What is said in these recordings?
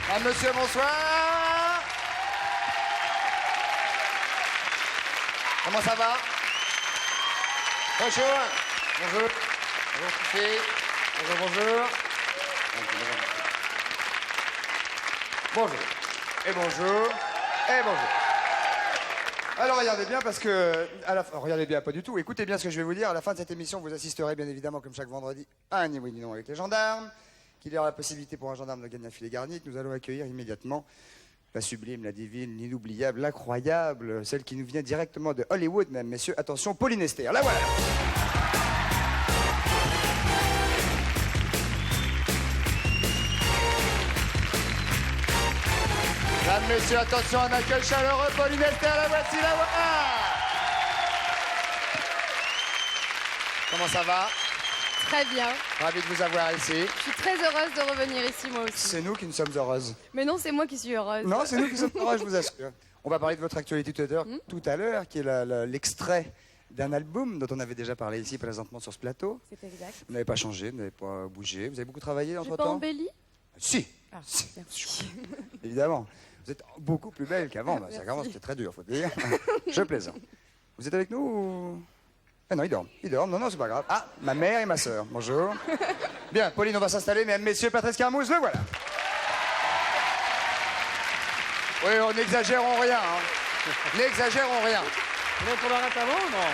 Ah, monsieur, bonsoir. Comment ça va? Bonjour. Bonjour. Bonjour, Sophie. Bonjour, bonjour. Bonjour. Et bonjour. Et bonjour. Alors regardez bien parce que... regardez bien, pas du tout. Écoutez bien ce que je vais vous dire. À la fin de cette émission, vous assisterez bien évidemment, comme chaque vendredi, à un ni oui ni non avec les gendarmes. Qu'il y aura la possibilité pour un gendarme de gagner un filet garni. Que nous allons accueillir immédiatement la sublime, la divine, l'inoubliable, l'incroyable, celle qui nous vient directement de Hollywood même. Messieurs, attention, Pauline Esther. La voilà. Mesdames, messieurs, attention, un accueil chaleureux, Pauline Esther, la voici, la voilà. Comment ça va? Très bien. Ravi de vous avoir ici. Je suis très heureuse de revenir ici, moi aussi. C'est nous qui nous sommes heureuses. Mais non, c'est moi qui suis heureuse. Non, c'est nous qui sommes heureux, je vous assure. On va parler de votre actualité tout à l'heure, qui est l'extrait d'un album dont on avait déjà parlé ici présentement sur ce plateau. C'est exact. Vous n'avez pas changé, vous n'avez pas bougé. Vous avez beaucoup travaillé J'ai entre-temps? pas embelli? Si. Ah, Si. merci. Évidemment. Vous êtes beaucoup plus belle qu'avant. Bah, avant, c'était très dur, faut dire. Je plaisante. Vous êtes avec nous ou... Ah non, ils dorment. Ils dorment. Non, non, c'est pas grave. Ah, ma mère et ma sœur. Bonjour. Bien, Pauline, on va s'installer. Mesdames, messieurs, Patrice Carmouze, le voilà. Oui, on n'exagérons rien. Hein. N'exagérons rien. On est pour l'arrêter avant ou non?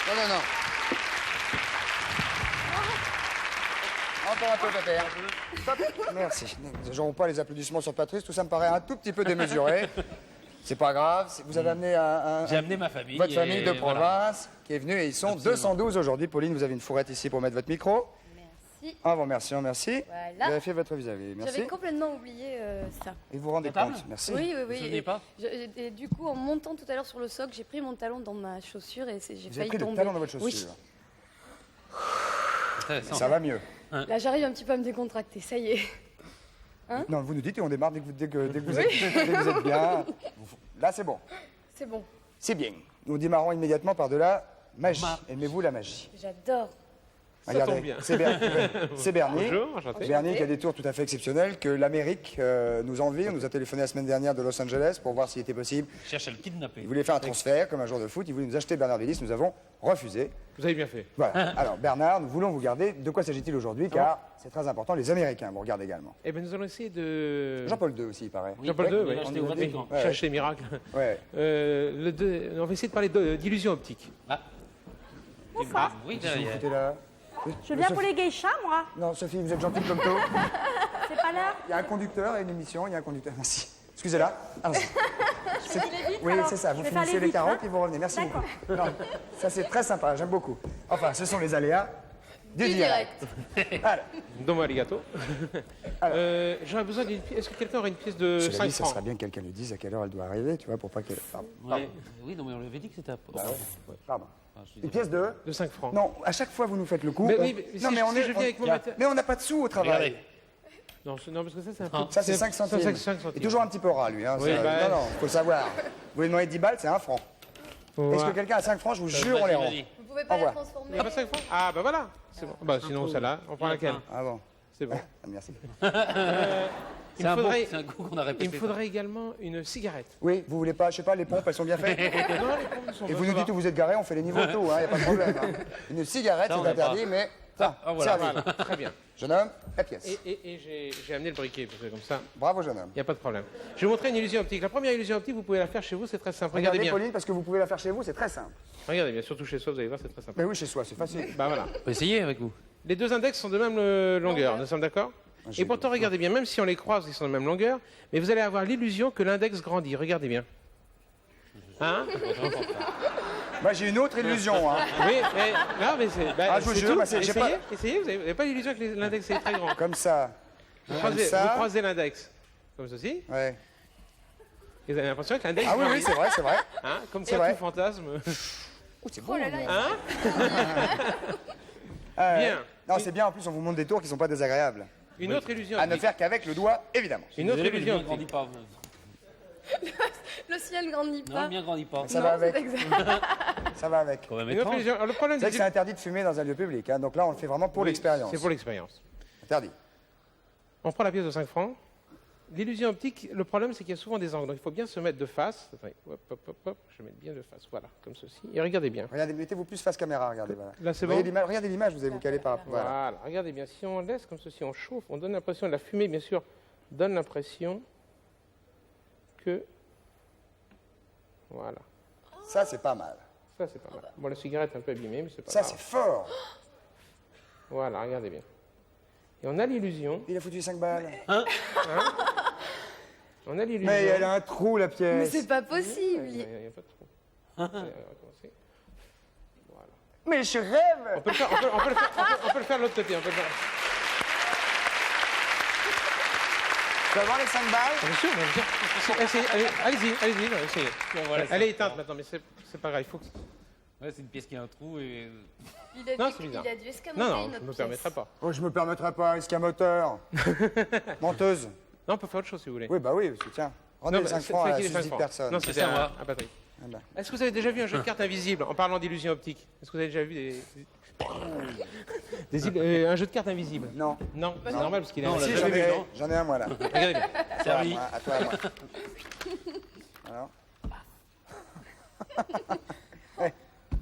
Non, non, non. Encore un peu, Pépère. Stop. Merci. N'exagérons pas les applaudissements sur Patrice. Tout ça me paraît un tout petit peu démesuré. C'est pas grave. Vous avez amené J'ai amené ma famille. votre famille de voilà. province qui est venue et ils sont Absolument. 212 aujourd'hui. Pauline, vous avez une fourrette ici pour mettre votre micro. Merci. Ah bon, merci, merci. Voilà. Vérifiez votre vis-à-vis. Merci. J'avais complètement oublié ça. Et vous vous rendez Notable. compte. Merci. Oui, oui, Vous oui. souvenez pas? Et du coup, en montant tout à l'heure sur le socle, j'ai pris mon talon dans ma chaussure et j'ai Vous avez failli pris le tomber. talon dans votre chaussure. Oui. Intéressant. Ça va mieux. Là, j'arrive un petit peu à me décontracter. Ça y est. Non, vous nous dites et on démarre dès que vous êtes bien. Là, c'est bon. C'est bon. C'est bien. Nous démarrons immédiatement par de la magie. Aimez-vous la magie? J'adore. Regardez, tombe bien. c'est Bernie. Bonjour, enchanté. Bernie qui a des tours tout à fait exceptionnels, que l'Amérique nous envie. On nous a téléphoné la semaine dernière de Los Angeles pour voir s'il était possible. Je cherche à le kidnapper. Il voulait faire un transfert comme un joueur de foot. Il voulait nous acheter Bernard Willis. Nous avons refusé. Vous avez bien fait. Voilà. Alors, Bernard, nous voulons vous garder. De quoi s'agit-il aujourd'hui? Car c'est très important. Les Américains vous regardent également. Eh bien, nous allons essayer de... Jean-Paul II aussi, il paraît. Jean-Paul II, Oui, oui. on Acheter nous au a dit. Vatican. Ouais, Chercher miracle. ouais. On va essayer de parler d'illusion optique. Ah. Bonsoir. Oui, Qu'est-ce que vous derrière. foutez là? Je viens pour les geishas, moi. Non, Sophie, vous êtes gentille comme tout. C'est pas l'heure. Il y a un conducteur et une émission. Il y a un conducteur. Merci. Excusez-la. Allons-y. Oui, alors. c'est ça. Vous Je vais faire finissez les les carottes vitres, et vous revenez. Merci beaucoup. Non, ça, c'est très sympa. J'aime beaucoup. Enfin, ce sont les aléas du direct. Alors, Domo arigato. J'aurais besoin d'une pièce. Est-ce que quelqu'un aurait une pièce de cela 5 dit, ça francs? serait bien que quelqu'un lui dise à quelle heure elle doit arriver, tu vois, pour pas qu'elle... Pardon. Oui, oui, non, mais on lui avait dit que c'était à... Pardon. Ah, je suis Une désolé. pièce de... De 5 francs. Non, à chaque fois, vous nous faites le coup. Mais on- oui, mais non, si mais je- on si est... je viens avec mon matériel- Mais on n'a pas de sous au travail. Regardez. Non, non, parce que ça, c'est un Ah. peu... Ça, c'est 5 centimes. 5 centimes. Et toujours un petit peu ras, lui. Hein, Oui, ça- bah- Non, non, faut le savoir. Vous voulez demander 10 balles, c'est 1 franc. Est-ce que quelqu'un a 5 francs? Je vous jure, on les rend. Vas-y. Vous pouvez pas Envoie. la transformer. Il n'y a pas 5 francs? Ah, bah voilà. C'est bon. Bah, sinon, celle-là, on prend laquelle? Ah bon. C'est bon. Ah, merci. C'est Il un, faudrait- c'est un coup qu'on a Il répété. me faudrait également une cigarette. Oui, vous voulez pas, je sais pas, les pompes, elles sont bien faites? Non, les pommes sont Et vous bonnes, nous ça dites va. où vous êtes garé, on fait les niveaux tôt, il n'y a pas de problème. Hein. Une cigarette, Ça, on c'est n'a interdit, pas. mais... Ah, voilà. servi. Voilà, très bien. Jeune homme, la pièce. Et j'ai amené le briquet, parce que comme ça, Bravo, jeune homme. il n'y a pas de problème. Je vais vous montrer une illusion optique. La première illusion optique, vous pouvez la faire chez vous, c'est très simple. Regardez bien. Pauline, parce que vous pouvez la faire chez vous, c'est très simple. Regardez bien, surtout chez soi, vous allez voir, c'est très simple. Mais oui, chez soi, c'est facile. Bah voilà. On peut essayer avec vous. Les deux index sont de même longueur, nous sommes d'accord? j'ai Et pourtant, regardez bien, même si on les croise, ils sont de même longueur, mais vous allez avoir l'illusion que l'index grandit. Regardez bien. Hein? Moi, j'ai une autre illusion. Hein. Oui, mais non, mais c'est. Bah, Ah, je vous c'est jure, tout. bah, c'est- j'ai Essayez, pas- essayez, vous n'avez pas l'illusion que l'index est très grand. Comme ça. Vous Comme croisez, ça. vous croisez l'index, comme ceci, Ouais. et vous avez l'impression que l'index Ah oui, grandit. oui, c'est vrai, c'est vrai. Hein? Comme C'est ça, vrai. tout fantasme. Oh, c'est bon. Oh là là, Hein? Ah, ouais. Bien. Non, c'est bien, en plus, on vous montre des tours qui sont pas désagréables. Une autre illusion. À ne optique. faire qu'avec le doigt, évidemment. Une autre Désolé, mais le illusion. mien grandit optique. pas. le ciel grandit Non, pas. le mien grandit pas. Ça Non, va avec. c'est exact. Ça va avec. Quand même Une autre étrange. illusion. Alors, le problème, C'est vrai que c'est interdit de fumer dans un lieu public. Hein. Donc là, on le fait vraiment pour l'expérience. C'est pour l'expérience. Interdit. On prend la pièce de 5 francs. l'illusion optique, le problème, c'est qu'il y a souvent des angles. Donc, il faut bien se mettre de face. Attendez, hop, hop, hop, hop. Je vais mettre bien de face. Voilà, comme ceci. Et regardez bien. Regardez, mettez-vous plus face caméra, regardez. Voilà. Là, c'est Voyez bon. l'image- Regardez l'image, vous allez vous caler par. Voilà. Voilà, regardez bien. Si on laisse comme ceci, on chauffe, on donne l'impression, la fumée, bien sûr, donne l'impression que. Voilà. Ça, c'est pas mal. Ça, c'est pas mal. Bon, la cigarette est un peu abîmée, mais c'est pas Ça, grave. c'est fort. Voilà, regardez bien. Et on a l'illusion. Il a foutu 5 balles. On a l'illusion. Mais elle a un trou, la Mais pièce. c'est pas possible. Il n'y a pas de trou. Allez, on va recommencer. Voilà. Mais je rêve. On peut le faire, on peut le faire de l'autre côté. On peut le faire. Tu vas voir les 5 balles? Bien sûr, bien sûr. Essayez, allez-y, non, essayez. Bon, voilà, Elle c'est est éteinte maintenant, mais c'est pas grave. Il faut que... Ouais, c'est une pièce qui a un trou et. Il a Non, dû, c'est bizarre. il a dû escamoter Non, non, une je autre ne me pièce. permettrai pas. Oh, je me permettrai pas, escamoteur. Menteuse. Non, on peut faire autre chose si vous voulez. Oui, bah oui, parce que tiens. Rendez Non, les mais 5 francs à qui les 5 susdite francs personne. Non, c'était C'est à moi. à Patrick. Ah bah. Est-ce que vous avez déjà vu un jeu de cartes invisible en parlant d'illusion optique? Est-ce que vous avez déjà vu un jeu de cartes invisible? Non. Non, c'est normal parce qu'il est Non, Si, l'a j'en jamais vu, ai, non j'en ai un, moi, là. Regardez bien. Servi. Moi, à toi, à moi. Alors. Eh,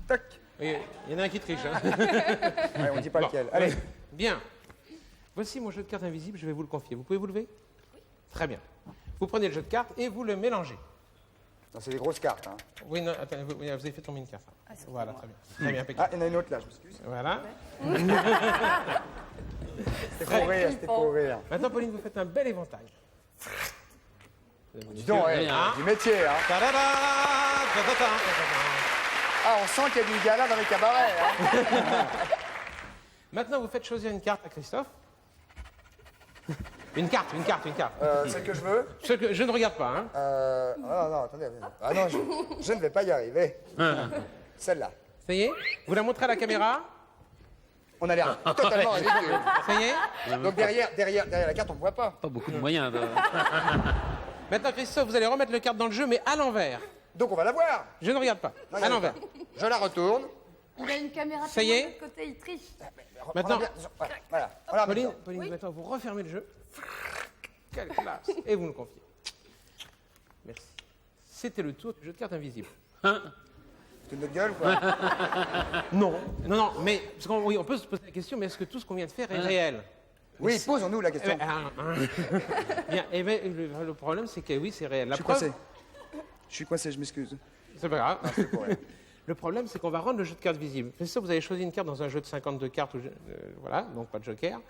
toc. Il y en a un qui triche. Hein. Ouais, on dit pas Bon, lequel. Allez. Bien. Voici mon jeu de cartes invisible, je vais vous le confier. Vous pouvez vous lever? Oui. Très bien. Vous prenez le jeu de cartes et vous le mélangez. Non, c'est des grosses cartes. Hein. Oui, non, attendez, vous avez fait tomber une carte. Voilà, très bien. Très bien, Ah, impeccable. il y en a une autre là, je m'excuse. Voilà. C'était pour rire, c'était pour rire. Maintenant, Pauline, vous faites un bel éventail. Dis donc, ouais, Hein du métier, hein. Ta-da-da, ta-ta-ta, ta-ta-ta. Ah, on sent qu'il y a du gala dans les cabarets, hein. Maintenant, vous faites choisir une carte à Christophe. Une carte. Celle que je veux. Ce que je ne regarde pas, hein. Non, non, attendez. Ah non, je ne vais pas y arriver. Celle-là. Ça y est? Vous la montrez à la caméra? On a l'air totalement ridicule. Ça y est? Donc derrière la carte, on ne voit pas. Pas beaucoup de moyens. Maintenant, Christophe, vous allez remettre le carte dans le jeu, mais à l'envers. Donc on va la voir. Je ne regarde pas. Non, À l'envers. Je la retourne. Il a une caméra Ça y tellement est de l'autre côté, il triche. Maintenant- Voilà. Voilà, Pauline, maintenant. Pauline, maintenant, vous refermez le jeu. Quelle classe. Et vous nous confiez. Merci. C'était le tour du jeu de cartes invisible. C'est notre gueule ou quoi? Non, mais parce qu'on- oui, on peut se poser la question, mais est-ce que tout ce qu'on vient de faire est réel? Oui, posons-nous la Eh question. ben, Bien, eh ben, le problème, c'est que oui, c'est réel. La Je suis preuve, coincé. Je suis coincé, je m'excuse. c'est pas grave. C'est pour rien. Le problème, c'est qu'on va rendre le jeu de cartes visible. C'est ça, vous avez choisi une carte dans un jeu de 52 cartes, voilà, donc pas de joker.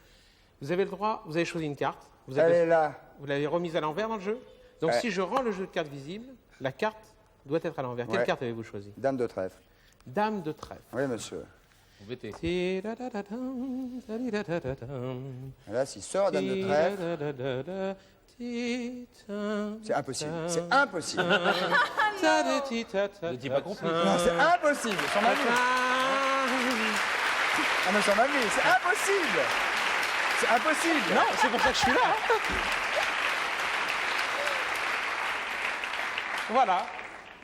Vous avez le droit, vous avez choisi une carte, vous Elle est là. l'avez remise à l'envers dans le jeu. Donc Ouais. si je rends le jeu de cartes visible, la carte doit être à l'envers. Quelle Ouais. carte avez-vous choisi? Dame de trèfle. Dame de trèfle. Oui, monsieur. Embêté. Et là, s'il sort Dame de trèfle, c'est impossible. C'est impossible. Ne dis pas compris. Non, c'est impossible. Sur ma vie. Ah, mais sur ma vie, c'est impossible. C'est impossible. Non, c'est pour ça que je suis là. Voilà.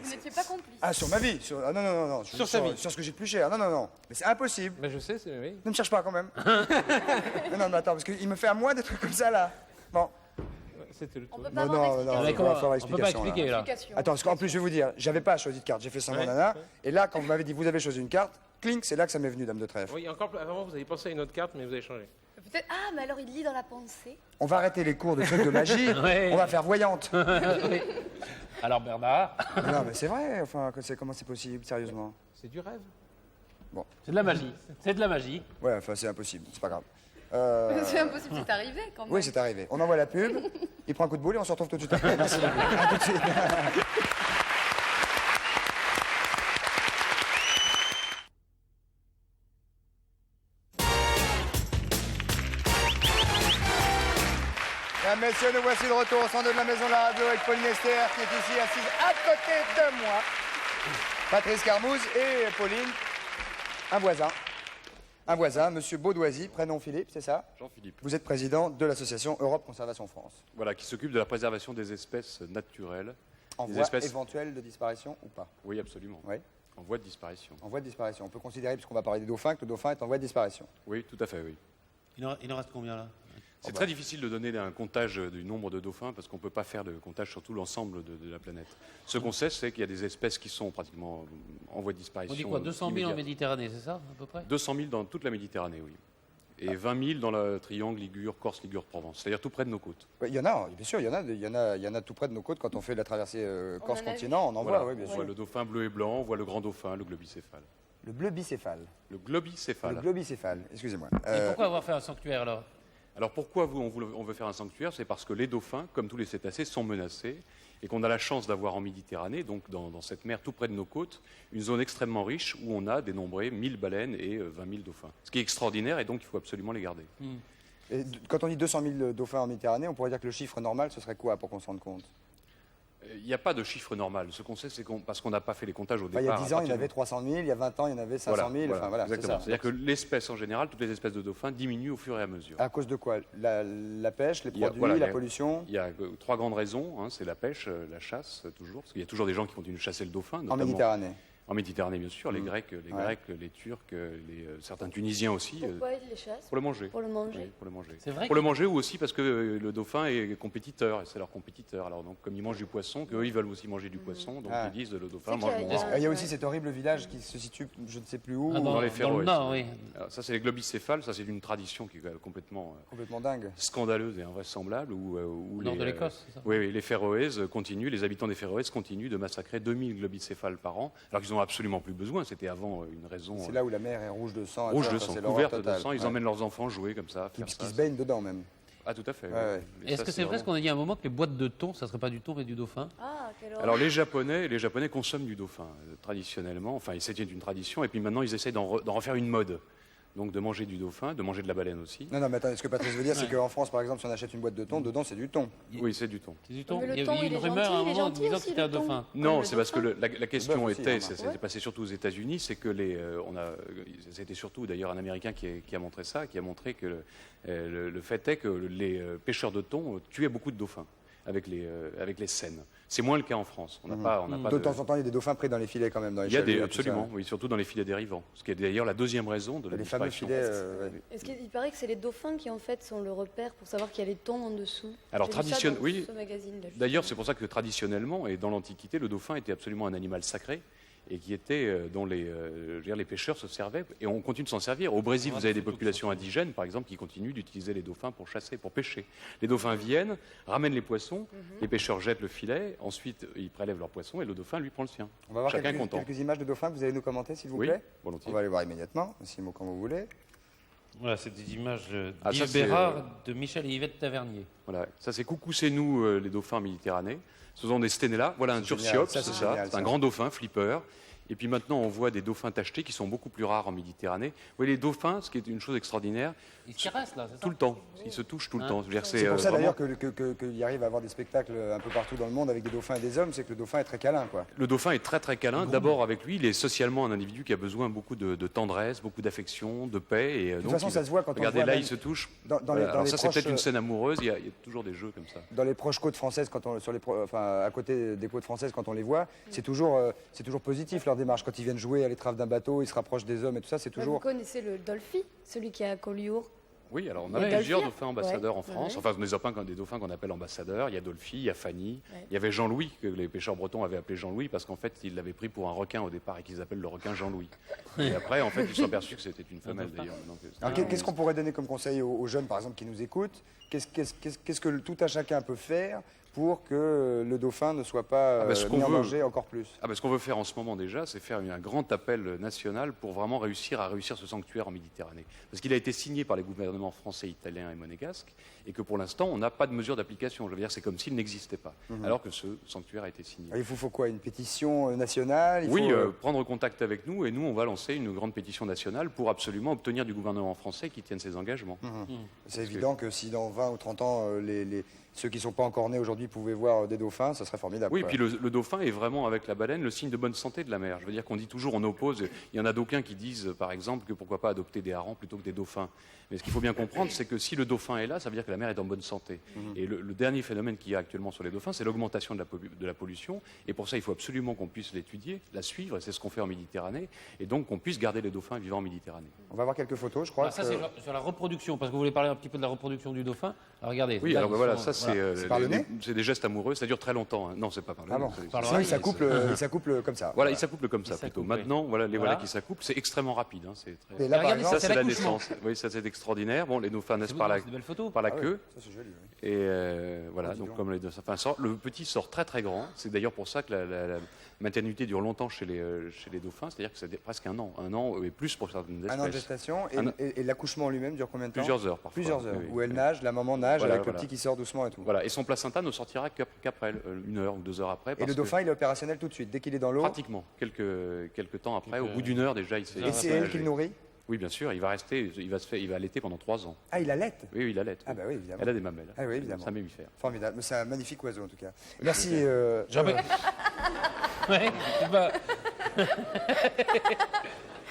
Vous n'étiez pas complice. Ah, sur ma vie. Ah, non, non, non, non. Sur sa vie. Sur ce que j'ai de plus cher. Non, non, non. Mais c'est impossible. Mais je sais, c'est oui. Ne me cherche pas quand même. non, non, mais attends, parce qu'il me fait à moi des trucs comme ça là. Bon. C'était le On tour. peut pas Non, avoir non, non, d'explication. il va falloir On peut pas explication, là. expliquer là. Explication. Attends, parce qu'en plus, je vais vous dire, j'avais pas choisi de carte, j'ai fait semblant nana. Et là, quand vous m'avez dit, vous avez choisi une carte, clink, c'est là que ça m'est venu, Dame de trèfle. Oui, encore avant, vous avez pensé à une autre carte, mais vous avez changé. Peut-être. Ah, mais alors il lit dans la pensée. On va arrêter les cours de trucs de magie, Ouais. on va faire voyante. Alors Bernard, Non, mais c'est vrai, enfin, comment c'est possible, sérieusement? C'est du rêve. c'est de la magie. C'est de la magie. Ouais, enfin, c'est impossible, c'est pas grave. C'est impossible, c'est arrivé quand même. Oui, c'est arrivé. On envoie la pub, il prend un coup de boule et on se retrouve tout de suite après. Merci beaucoup. À tout de suite. Mesdames, messieurs, nous voici de retour au centre de la maison de la radio avec Pauline Esther qui est ici assise à côté de moi. Patrice Carmouze et Pauline, un voisin. Un voisin, monsieur Baudoisy, prénom Philippe, c'est ça? Jean-Philippe, Vous êtes président de l'association Europe Conservation France. voilà, qui s'occupe de la préservation des espèces naturelles. En Des voie espèces- éventuelle de disparition ou pas? Oui, absolument. Oui. En voie de disparition. En voie de disparition. On peut considérer, puisqu'on va parler des dauphins, que le dauphin est en voie de disparition. Oui, tout à fait, oui. Il en reste combien là? C'est très difficile de donner un comptage du nombre de dauphins parce qu'on ne peut pas faire de comptage sur tout l'ensemble de la planète. Ce qu'on sait, c'est qu'il y a des espèces qui sont pratiquement en voie de disparition. On dit quoi, 200 000 en immédiate. Méditerranée, c'est ça, à peu près? 200 000 dans toute la Méditerranée, oui. Et 20 000 dans le triangle Ligure, Corse, Ligure, Provence. C'est-à-dire tout près de nos côtes. Ouais, il y en a, bien sûr, il y en a tout près de nos côtes quand on fait la traversée en a Corse-Continent, on en Voilà, voit, oui, bien on sûr. voit le dauphin bleu et blanc, on voit le grand dauphin, le globicéphale. Le bleu bicéphale. Le globicéphale. Le globicéphale, excusez-moi. Et pourquoi avoir fait un sanctuaire alors? Alors pourquoi on veut faire un sanctuaire? C'est parce que les dauphins, comme tous les cétacés, sont menacés et qu'on a la chance d'avoir en Méditerranée, donc dans cette mer tout près de nos côtes, une zone extrêmement riche où on a dénombré 1000 baleines et 20 000 dauphins. Ce qui est extraordinaire et donc il faut absolument les garder. Et quand on dit 200 000 dauphins en Méditerranée, on pourrait dire que le chiffre normal, ce serait quoi pour qu'on se rende compte? Il n'y a pas de chiffre normal. Ce qu'on sait, c'est parce qu'on n'a pas fait les comptages au Enfin, départ. il y a 10 ans, il y en avait 300 000, il y a 20 ans, il y en avait 500 000, enfin voilà, c'est exactement. ça. C'est-à-dire que l'espèce en général, toutes les espèces de dauphins diminuent au fur et à mesure. À cause de quoi? La pêche, les Il y a- produits, voilà, il y la a- pollution? Il y a trois grandes raisons. C'est la pêche, la chasse, toujours. Parce qu'il y a toujours des gens qui continuent de chasser le dauphin. En notamment- Méditerranée. En Méditerranée, bien sûr. Les Grecs, les Turcs, certains Tunisiens aussi. Pourquoi ils les chassent? Pour le manger. Pour le manger. Oui, pour le manger. C'est vrai Pour le manger ou aussi parce que le dauphin est compétiteur, et c'est leur compétiteur. Alors donc, comme ils mangent du poisson, qu'eux ils veulent aussi manger du poisson, donc Ah. ils disent le dauphin C'est mange qu'il y a- mon sang. Il y a aussi cet horrible village qui se situe, je ne sais plus où, Ah, Dans les dans Féroé. le Nord, oui. Alors, ça c'est les globicéphales, ça c'est une tradition qui est complètement complètement dingue. scandaleuse et invraisemblable. Où Au nord de l'Écosse, c'est ça? Oui, les Féroès continuent, les habitants des Féroès continuent de massacrer 2000 globicéphales par an, alors qu'ils n'ont absolument plus besoin. C'était avant une raison C'est là où la mer est rouge de sang. rouge etc. de Ça, sang, c'est l'horreur couverte de totale. sang. Ils Ouais. emmènent leurs enfants jouer comme ça. Qui faire ça. se baignent dedans même. Ah, tout à fait. Ouais, ouais. Et Est-ce ça, que c'est vrai ce vraiment- qu'on a dit à un moment que les boîtes de thon, ça serait pas du thon mais du dauphin? Ah, quelle horreur. Alors les Japonais consomment du dauphin traditionnellement. Enfin, c'était une tradition, et puis maintenant ils essayent d'en refaire une mode. Donc de manger du dauphin, de manger de la baleine aussi. Non, non, mais attends, ce que Patrice veut dire, c'est qu'en France, par exemple, si on achète une boîte de thon, dedans, c'est du thon. Oui, c'est du thon. C'est du thon? Mais le Il y thon, avait il une est rumeur à un gentil, il est moment gentil disant que aussi, c'était un le thon. dauphin. Non, le c'est parce que dauphin. la question bœuf aussi, était, hein, ça s'était ouais. passé surtout aux États-Unis, c'est que c'était surtout d'ailleurs un Américain qui a montré ça, qui a montré que le fait est que les pêcheurs de thon tuaient beaucoup de dauphins avec les seines. C'est moins le cas en France. On n'a pas De temps en temps, il y a des dauphins pris dans les filets quand même. Dans les Il y a chaluts et tout absolument, ça. oui, surtout dans les filets dérivants. Ce qui est d'ailleurs la deuxième raison de la Les fameux disparition. filets. ouais. Est-ce qu'il paraît que c'est les dauphins qui en fait sont le repère pour savoir qu'il y a les thons en dessous? Alors, J'ai vu ça dans oui. ce magazine-là, justement. D'ailleurs, c'est pour ça que traditionnellement, et dans l'Antiquité, le dauphin était absolument un animal sacré et qui était dont je veux dire, les pêcheurs se servaient, et on continue de s'en servir. Au Brésil, vous avez des populations indigènes, par exemple, qui continuent d'utiliser les dauphins pour chasser, pour pêcher. Les dauphins viennent, ramènent les poissons, les pêcheurs jettent le filet, ensuite ils prélèvent leurs poissons et le dauphin, lui, prend le sien. On va voir Chacun quelques, content. quelques images de dauphins que vous allez nous commenter, s'il vous Oui, plaît. volontiers. On va aller voir immédiatement, Simon, quand vous voulez. Voilà, c'est des images Ah, ça, d'Yves c'est, Bérard, de Michel et Yvette Tavernier. Voilà, ça c'est coucou, c'est nous, les dauphins en Méditerranée. Ce sont des sténélas. Voilà un C'est génial. turciops, Ça, c'est c'est ça. génial, C'est ça. un grand dauphin, flipper. Et puis maintenant, on voit des dauphins tachetés qui sont beaucoup plus rares en Méditerranée. Vous voyez, les dauphins, ce qui est une chose extraordinaire, Ils se caressent là, c'est ça? tout le temps. Ils se touchent tout le Hein temps. Je veux dire, C'est pour ça vraiment- d'ailleurs qu'il y arrive à avoir des spectacles un peu partout dans le monde avec des dauphins et des hommes, c'est que le dauphin est très câlin, quoi. Le dauphin est très très câlin. D'abord avec lui, il est socialement un individu qui a besoin beaucoup de tendresse, beaucoup d'affection, de paix. Et, De toute façon, ça se voit quand on regardez, voit là, même ils se touchent. dans les- Voilà. dans Alors les ça, c'est peut-être proches, une scène amoureuse. Il y a toujours des jeux comme ça. Dans les proches côtes françaises, à côté des côtes françaises, quand on les voit, c'est toujours positif leur démarche. Quand ils viennent jouer à l'étrave d'un bateau, ils se rapprochent des hommes et tout ça, c'est Vous toujours. connaissez le dolphin, celui qui est à Collioure? Oui, alors on Il y a a plusieurs Dolphy. dauphins ambassadeurs en Ouais, France. ouais. Enfin, des dauphins qu'on appelle ambassadeurs. Il y a Dolphy, il y a Fanny. Ouais. Il y avait Jean-Louis, que les pêcheurs bretons avaient appelé Jean-Louis parce qu'en fait, ils l'avaient pris pour un requin au départ et qu'ils appellent le requin Jean-Louis. Et après, en fait, ils se sont aperçus que c'était une femelle d'ailleurs. Donc, Alors, qu'est-ce qu'on pourrait donner comme conseil aux jeunes, par exemple, qui nous écoutent? Qu'est-ce que tout un chacun peut faire pour que le dauphin ne soit pas ce qu'on mis en veut. danger encore plus? Ce qu'on veut faire en ce moment déjà, c'est faire un grand appel national pour vraiment réussir ce sanctuaire en Méditerranée. Parce qu'il a été signé par les gouvernements français, italiens et monégasques, et que pour l'instant, on n'a pas de mesure d'application. Je veux dire, c'est comme s'il n'existait pas, alors que ce sanctuaire a été signé. Il faut quoi? Une pétition nationale? Oui, faut, prendre contact avec nous, et nous, on va lancer une grande pétition nationale pour absolument obtenir du gouvernement français qu'il tienne ses engagements. c'est évident que si dans 20 ou 30 ans, ceux qui ne sont pas encore nés aujourd'hui aujourd'hui pouvait voir des dauphins, ce serait formidable. Oui, et quoi. puis le dauphin est vraiment, avec la baleine, le signe de bonne santé de la mer. Je veux dire qu'on dit toujours, on oppose, il y en a d'aucuns qui disent, par exemple, que pourquoi pas adopter des harengs plutôt que des dauphins. Mais ce qu'il faut bien comprendre, c'est que si le dauphin est là, ça veut dire que la mer est en bonne santé. Et le dernier phénomène qu'il y a actuellement sur les dauphins, c'est l'augmentation de la pollution. Et pour ça, il faut absolument qu'on puisse l'étudier, la suivre, et c'est ce qu'on fait en Méditerranée, et donc qu'on puisse garder les dauphins vivants en Méditerranée. On va voir quelques photos, je crois. Alors ça, c'est sur la reproduction, parce que vous voulez parler un petit peu de la reproduction du dauphin. Alors regardez. Oui, là, alors ils voilà, sont- ça c'est C'est par le nez c'est des gestes amoureux, ça dure très longtemps. Hein. Non, c'est pas par le Ah nez. bon. c'est- Par Sinon, l'oreille, il s'accouple comme ça. Voilà, ils s'accouplent comme ça Ils plutôt. s'accouplent, Maintenant, voilà, les voilà Voilà. qui s'accouplent, c'est extrêmement rapide. Hein, c'est très... Et là, par Regardez, exemple, Ça, c'est la l'accouchement. naissance. Oui, ça, c'est extraordinaire. Bon, les dauphins naissent C'est par la, des belles photos. par la ah oui, queue. ça c'est joli. Oui. Et voilà, dis donc donc. comme les dauphins. Enfin, le petit sort très très grand. C'est d'ailleurs pour ça que la maternité dure longtemps chez les dauphins. C'est-à-dire que c'est presque un an et plus pour certaines espèces. Un an de gestation et l'accouchement en lui-même dure combien de temps? Plusieurs heures parfois. Plusieurs heures. Oui, oui. Où elle nage, la maman nage Voilà, avec voilà. le petit qui sort doucement et tout. Voilà, et son placenta ne sortira qu'après, 1 heure ou 2 heures après. Et parce le que dauphin, il est opérationnel tout de suite. Dès qu'il est dans l'eau. pratiquement, quelques temps après, Quelques- au bout d'1 heure déjà, il s'est. Et c'est elle qui le nourrit? Oui, bien sûr, il va allaiter pendant 3 ans. Ah, il allait? Oui, il allait. Ah bah oui, évidemment. Elle a des mamelles. Ah oui, évidemment. C'est un mammifère. Formidable. Mais c'est un magnifique oiseau en tout cas. Merci. Jamais. Ouais, bah.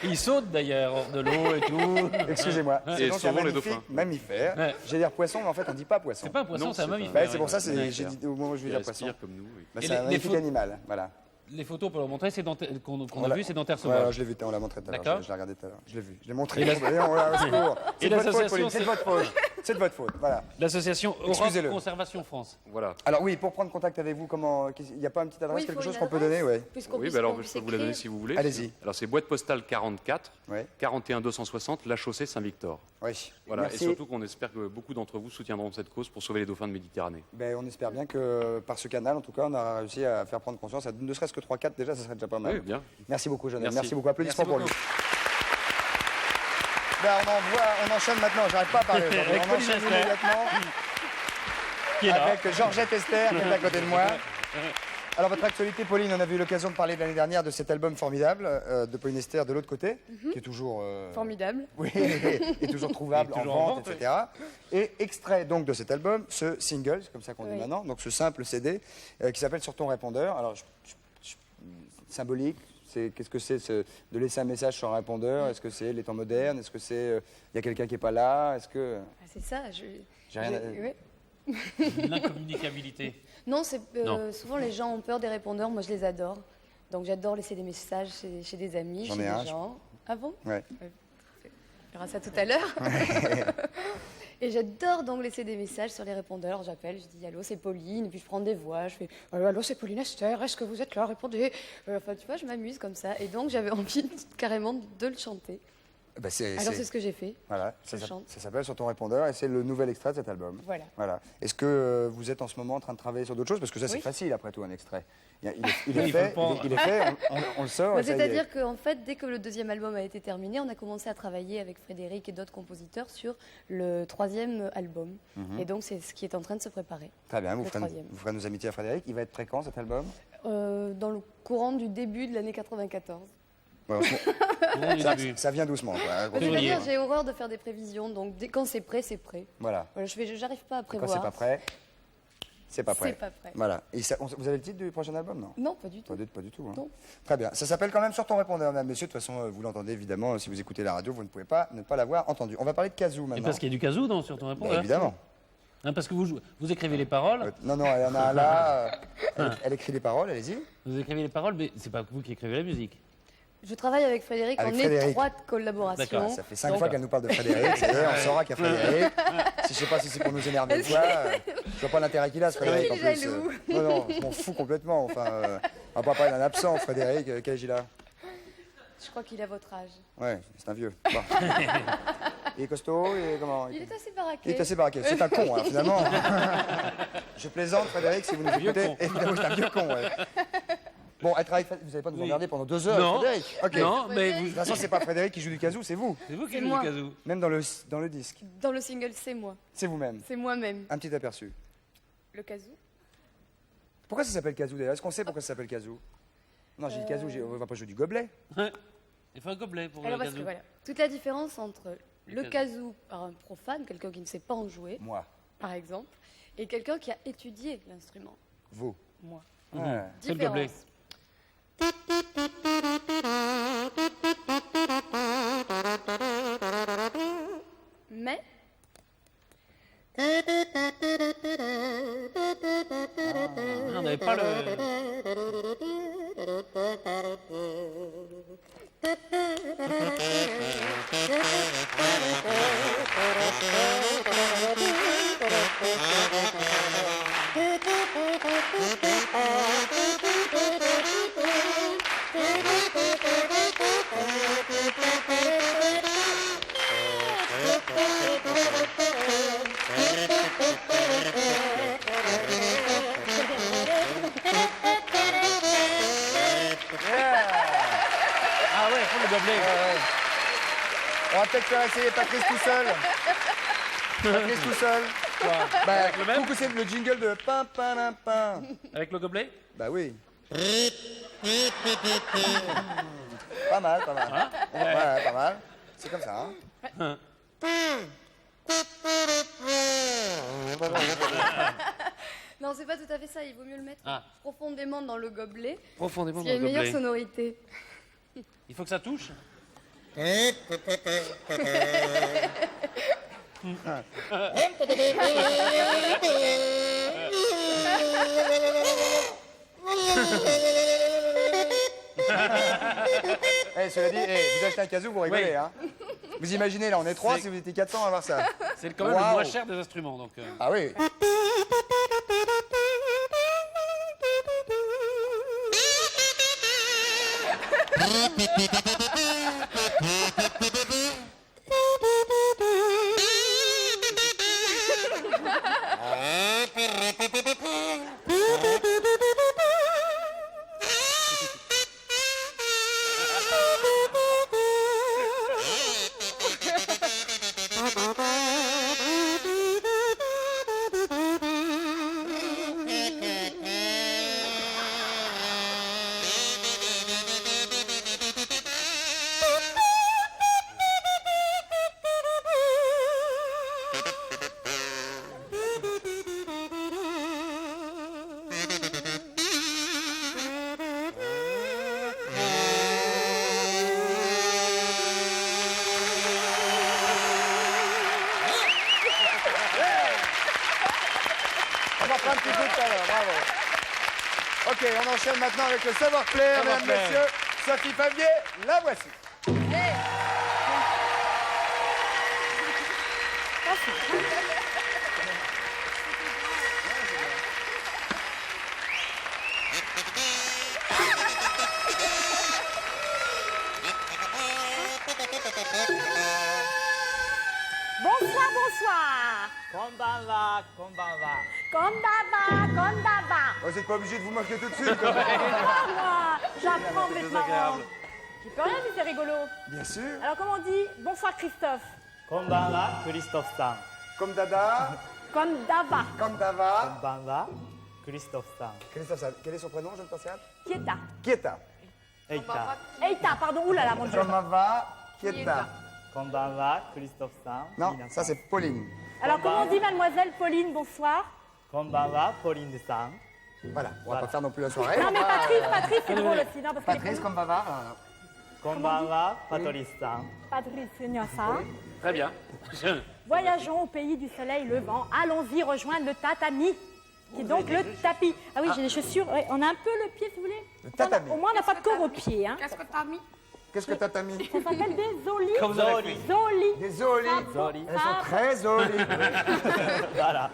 Il saute d'ailleurs hors de l'au et tout. Excusez-moi. Et C'est donc un sauvons les magnifique dauphins. mammifère. Ouais. J'allais dire poisson, mais en fait, on dit pas poisson. C'est pas un poisson, Non, c'est un c'est pas- mammifère. Bah, c'est pour ça, Ouais. j'ai dit au moment où je vais Il dire poisson. respire comme nous. Oui. Bah, Et c'est un les magnifique photos- animal. Voilà. Les photos pour leur montrer, c'est qu'on a Voilà. vu, c'est dans Terre Ouais, Sauvage. je l'ai vu, on l'a montré tout à l'heure. D'accord. Je l'ai regardé tout à l'heure. Je l'ai vu. Je l'ai montré. Et la- Vous voyez, on l'a- au secours. C'est Et de votre faute, l'association, Pauline. C'est de votre faute. C'est de votre faute. Voilà. L'association Europe Excusez-le. Conservation France. Voilà. Alors oui, pour prendre contact avec vous, il n'y a pas une petite adresse, Oui, il quelque faut chose une qu'on peut adresse, donner, ouais. puisqu'on Oui, puisse- bah alors qu'on je puisse peux vous la donner écrire. si vous voulez. Allez-y. Alors c'est boîte postale 44, Ouais. 41 260, La Chaussée Saint-Victor. Oui. Voilà. Merci. Et surtout qu'on espère que beaucoup d'entre vous soutiendront cette cause pour sauver les dauphins de Méditerranée. Ben, on espère bien que par ce canal, en tout cas, on aura réussi à faire prendre conscience, ne serait-ce que 3-4 déjà, ça serait déjà pas mal. Oui, bien. Merci beaucoup, Jonathan. Merci. Merci beaucoup. Applaudissements Merci pour lui. Ben, on enchaîne maintenant, j'arrête pas à parler aujourd'hui. Avec On Pauline enchaîne Esther. immédiatement Qui est là. avec Georgette Esther, qui est à côté de moi. Alors, votre actualité, Pauline, on a eu l'occasion de parler l'année dernière de cet album formidable de Pauline Esther de l'autre côté, qui est toujours. Formidable. Oui, et toujours trouvable Et toujours en en vente, vente, etc. Et extrait donc de cet album, ce single, c'est comme ça qu'on dit Oui. maintenant, donc ce simple CD qui s'appelle Sur ton répondeur. Alors, symbolique, qu'est-ce que c'est de laisser un message sur un répondeur? Est-ce que c'est les temps modernes? Est-ce que c'est il y a quelqu'un qui est pas là? Est-ce que Ah, c'est ça. j'ai rien à- ouais. L'incommunicabilité. Non, c'est Non. souvent les gens ont peur des répondeurs. Moi, je les adore. Donc, j'adore laisser des messages chez des amis, J'en chez ai des un, gens. Ah bon? Ouais. On verra ça tout à l'heure. Et j'adore donc laisser des messages sur les répondeurs. J'appelle, je dis allô, c'est Pauline, et puis je prends des voix. Je fais allô, c'est Pauline Esther, est-ce que vous êtes là? Répondez. Enfin, tu vois, je m'amuse comme ça. Et donc, j'avais envie carrément de le chanter. Ben, Alors, c'est ce que j'ai fait. Voilà, Je chante. ça s'appelle Sur ton répondeur et c'est le nouvel extrait de cet album. Voilà. Voilà. Est-ce que vous êtes en ce moment en train de travailler sur d'autres choses? Parce que ça, c'est Oui. facile après tout, un extrait. Il est Oui, il faut fait, le prendre. il est fait, on le sort. Bah, et ça y est. c'est-à-dire qu'en fait, dès que le deuxième album a été terminé, on a commencé à travailler avec Frédéric et d'autres compositeurs sur le troisième album. Et donc, c'est ce qui est en train de se préparer. Très bien, le troisième. vous ferez nos amitiés à Frédéric. Il va être très quand cet album? Dans le courant du début de l'année 94. Ouais, on se- Au début. ça vient doucement. Quoi, hein, Bah, Février. c'est-à-dire, j'ai horreur de faire des prévisions. Donc, quand c'est prêt, c'est prêt. Voilà. Voilà, j'arrive pas à Quand prévoir. c'est pas prêt, c'est pas prêt. C'est pas prêt. Voilà. Et vous avez le titre du prochain album? Non. Non, pas du tout. Pas du tout. Hein. Non. Très bien. Ça s'appelle quand même Sur ton répondeur, mesdames, messieurs. De toute façon, vous l'entendez évidemment. Si vous écoutez la radio, vous ne pouvez pas ne pas l'avoir entendu. On va parler de Kazoo Et maintenant. parce qu'il y a du casou sur ton Bah, répondeur. évidemment. Hein, parce que vous écrivez les paroles. Non, non, il y en a un là. Elle écrit les paroles, allez-y. Vous écrivez les paroles, mais c'est pas vous qui écrivez la musique. Je travaille avec Frédéric Avec en Frédéric. étroite collaboration. D'accord, Ça fait 5 Donc, fois qu'elle nous parle de Frédéric. Ça y est, on saura qu'il y a Frédéric. Si je sais pas si c'est pour nous énerver ou quoi. Je vois pas l'intérêt qu'il a, ce Frédéric. En qu'il est plus. jaloux. Non, non, je m'en fous complètement. Enfin, on va pas parler d'un absent, Frédéric. Quel âge il a? Je crois qu'il a votre âge. Ouais, c'est un vieux. Bon. Il est costaud, comment Il est assez baraqué. Il est assez baraqué. C'est un con, hein, finalement. Je plaisante, Frédéric, si vous nous vieux écoutez. con. Évidemment, c'est un vieux con, ouais. Bon, elle travaille. Vous n'allez pas nous Oui. emmerder pendant 2 heures, avec Non. Frédéric. Ok. Non, mais De vous, toute façon, c'est pas Frédéric qui joue du kazoo, c'est vous. c'est vous qui C'est jouez moi. du casou. Même dans le disque. Dans le single, c'est moi. C'est vous-même. C'est moi-même. Un petit aperçu. Le kazoo. Pourquoi ça s'appelle kazoo d'ailleurs? Est-ce qu'on sait pourquoi ça s'appelle kazoo? Non, j'ai dit kazoo, on va pas jouer du gobelet. Ouais. Il faut un gobelet pour Alors, le parce que casou. voilà, toute la différence entre le kazoo. kazoo par un profane, quelqu'un qui ne sait pas en jouer, Moi. par exemple, et quelqu'un qui a étudié l'instrument. Vous. Moi. Ouais. C'est le gobelet. Mais On n'avait pas le. Ah ouais, faut le gobelet. On va peut-être faire essayer Patrice tout seul. Patrice tout seul. Bah, Avec le même coucou, c'est le jingle de pam pam pam. Avec le gobelet. Bah oui. Pas mal, pas mal. Ouais, pas mal. C'est comme ça, hein. non, c'est pas tout à fait ça. Il vaut mieux le mettre Ah. profondément dans le gobelet. Profondément Il y a dans une le meilleure gobelet. sonorité. Il faut que ça touche. Cela dit, vous achetez un casou, vous rigolez, Oui. hein. Vous imaginez, là, on est 3, C'est- si vous étiez 400 à avoir ça. C'est quand même le Waouh. moins cher des instruments. Donc, Ah oui. On va prendre un petit peu tout à l'heure, bravo. Ok, on enchaîne maintenant avec le savoir-plaire, mesdames, Savoir-plaire. messieurs. Sophie Favier, la voici. Bonsoir, bonsoir. Konbanwa, konbanwa. Kondaba, kondaba. Oh, vous n'êtes pas obligé de vous moquer tout de suite, quand même. Ah, moi, j'apprends à être marrant. désagréable. Tu peux rien, mais c'est rigolo. Bien sûr. Alors, comment on dit bonsoir Christophe? Konbanwa, Christophe-san. Comme Dada, Kondaba. comme Dava. Konbanwa, Christophe-san. Christophe, quel est son prénom, jeune patiente? Kieta. Kieta. Eita. Eita, pardon, oulala, mon Dieu. Comment va? Kieta. Konbanwa, Christophe-san. Non, Minasan. ça c'est Pauline. Alors, comment on dit mademoiselle Pauline, bonsoir? Konbanwa, Pauline-san. Voilà, on va pas faire non plus la soirée. Non, mais Patrice, c'est drôle aussi, non? Parce que les Patrice, prénoms- comme va? Konbanwa, Patrice-san. Patrice, c'est bien ça. Très bien. Voyageons au pays du soleil levant. Allons-y rejoindre le tatami, qui est donc le tapis. Ah oui, j'ai des chaussures. Ouais, on a un peu le pied, si vous voulez. Le tatami. Au moins, on n'a pas de corps au pied. Hein. Qu'est-ce que t'as mis? Qu'est-ce que t'as mis? Ça s'appelle des olis. Quand vous avez fait. Zoli. Des zoli. Zoli. Elles sont très zolies. Voilà.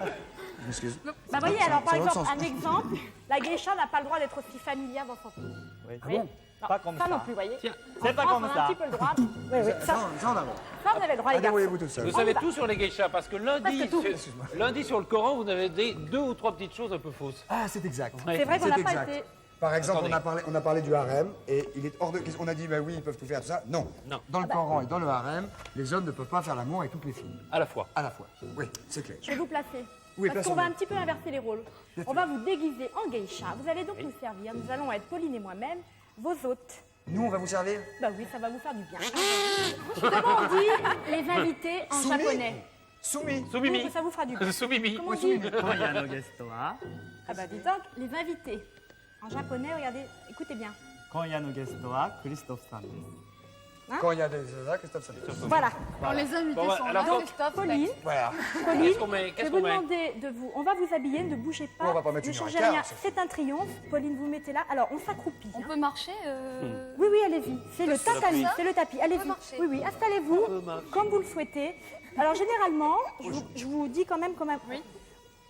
Excuse. Bah voyez, alors par ça va dans le exemple, sens. un exemple, la geisha n'a pas le droit d'être aussi familière dans son pays. Oui. Oui. Non, Pas comme ça. ça. non plus, vous voyez. Tiens, En c'est pas France, comme on a ça. un petit peu le droit. Oui, oui, ça, Ça, on en a. ça, vous avez le droit, les garçons. Débrouillez-vous tout seul. Vous savez tout sur les geishas parce que lundi, tout. lundi sur le Coran, vous avez des 2 ou 3 petites choses un peu fausses. Ah, c'est exact. C'est vrai qu'on C'est n'a pas exact. été... Par exemple, Attendez. on a parlé du harem et il est hors de question. On a dit, bah oui, ils peuvent tout faire, tout ça. Non. Non. Dans le Coran et dans le harem, les hommes ne peuvent pas faire l'amour avec toutes les filles. À la fois. À la fois. Oui, c'est clair. Je vais vous placer. Oui, Parce qu'on va plaçons-nous. un petit peu inverser les rôles. On va vous déguiser en geisha. Vous allez donc nous servir. Nous allons être Pauline et moi-même, vos hôtes. Nous, on va vous servir. Bah oui, ça va vous faire du bien. Comment on dit les invités en Soumis. japonais? Soumis. Soumimi. Ça vous fera du bien. Soumimi. Comment on dit 今夜のゲストは Ah bah dis donc, les invités. En japonais, regardez, écoutez bien. 今夜のゲストはクリストフさんです Quand il y a des Christophe Salut. Voilà. Alors, les invités Bon, sont alors, là, donc, Christophe, Pauline, Voilà. Pauline, Qu'est-ce qu'on met je vais Qu'est-ce vous qu'on met demander de vous. On va vous habiller, ne bougez pas. On va pas mettre ne une heure et changez quart, rien. c'est- C'est un triomphe. Pauline, vous mettez là. Alors, on s'accroupit. On hein. peut marcher Oui, oui, allez-y. C'est le tatami, ça c'est le tapis. Allez-y. marcher. Oui, oui, installez-vous comme vous le souhaitez. Alors, généralement, je vous dis quand même. Oui.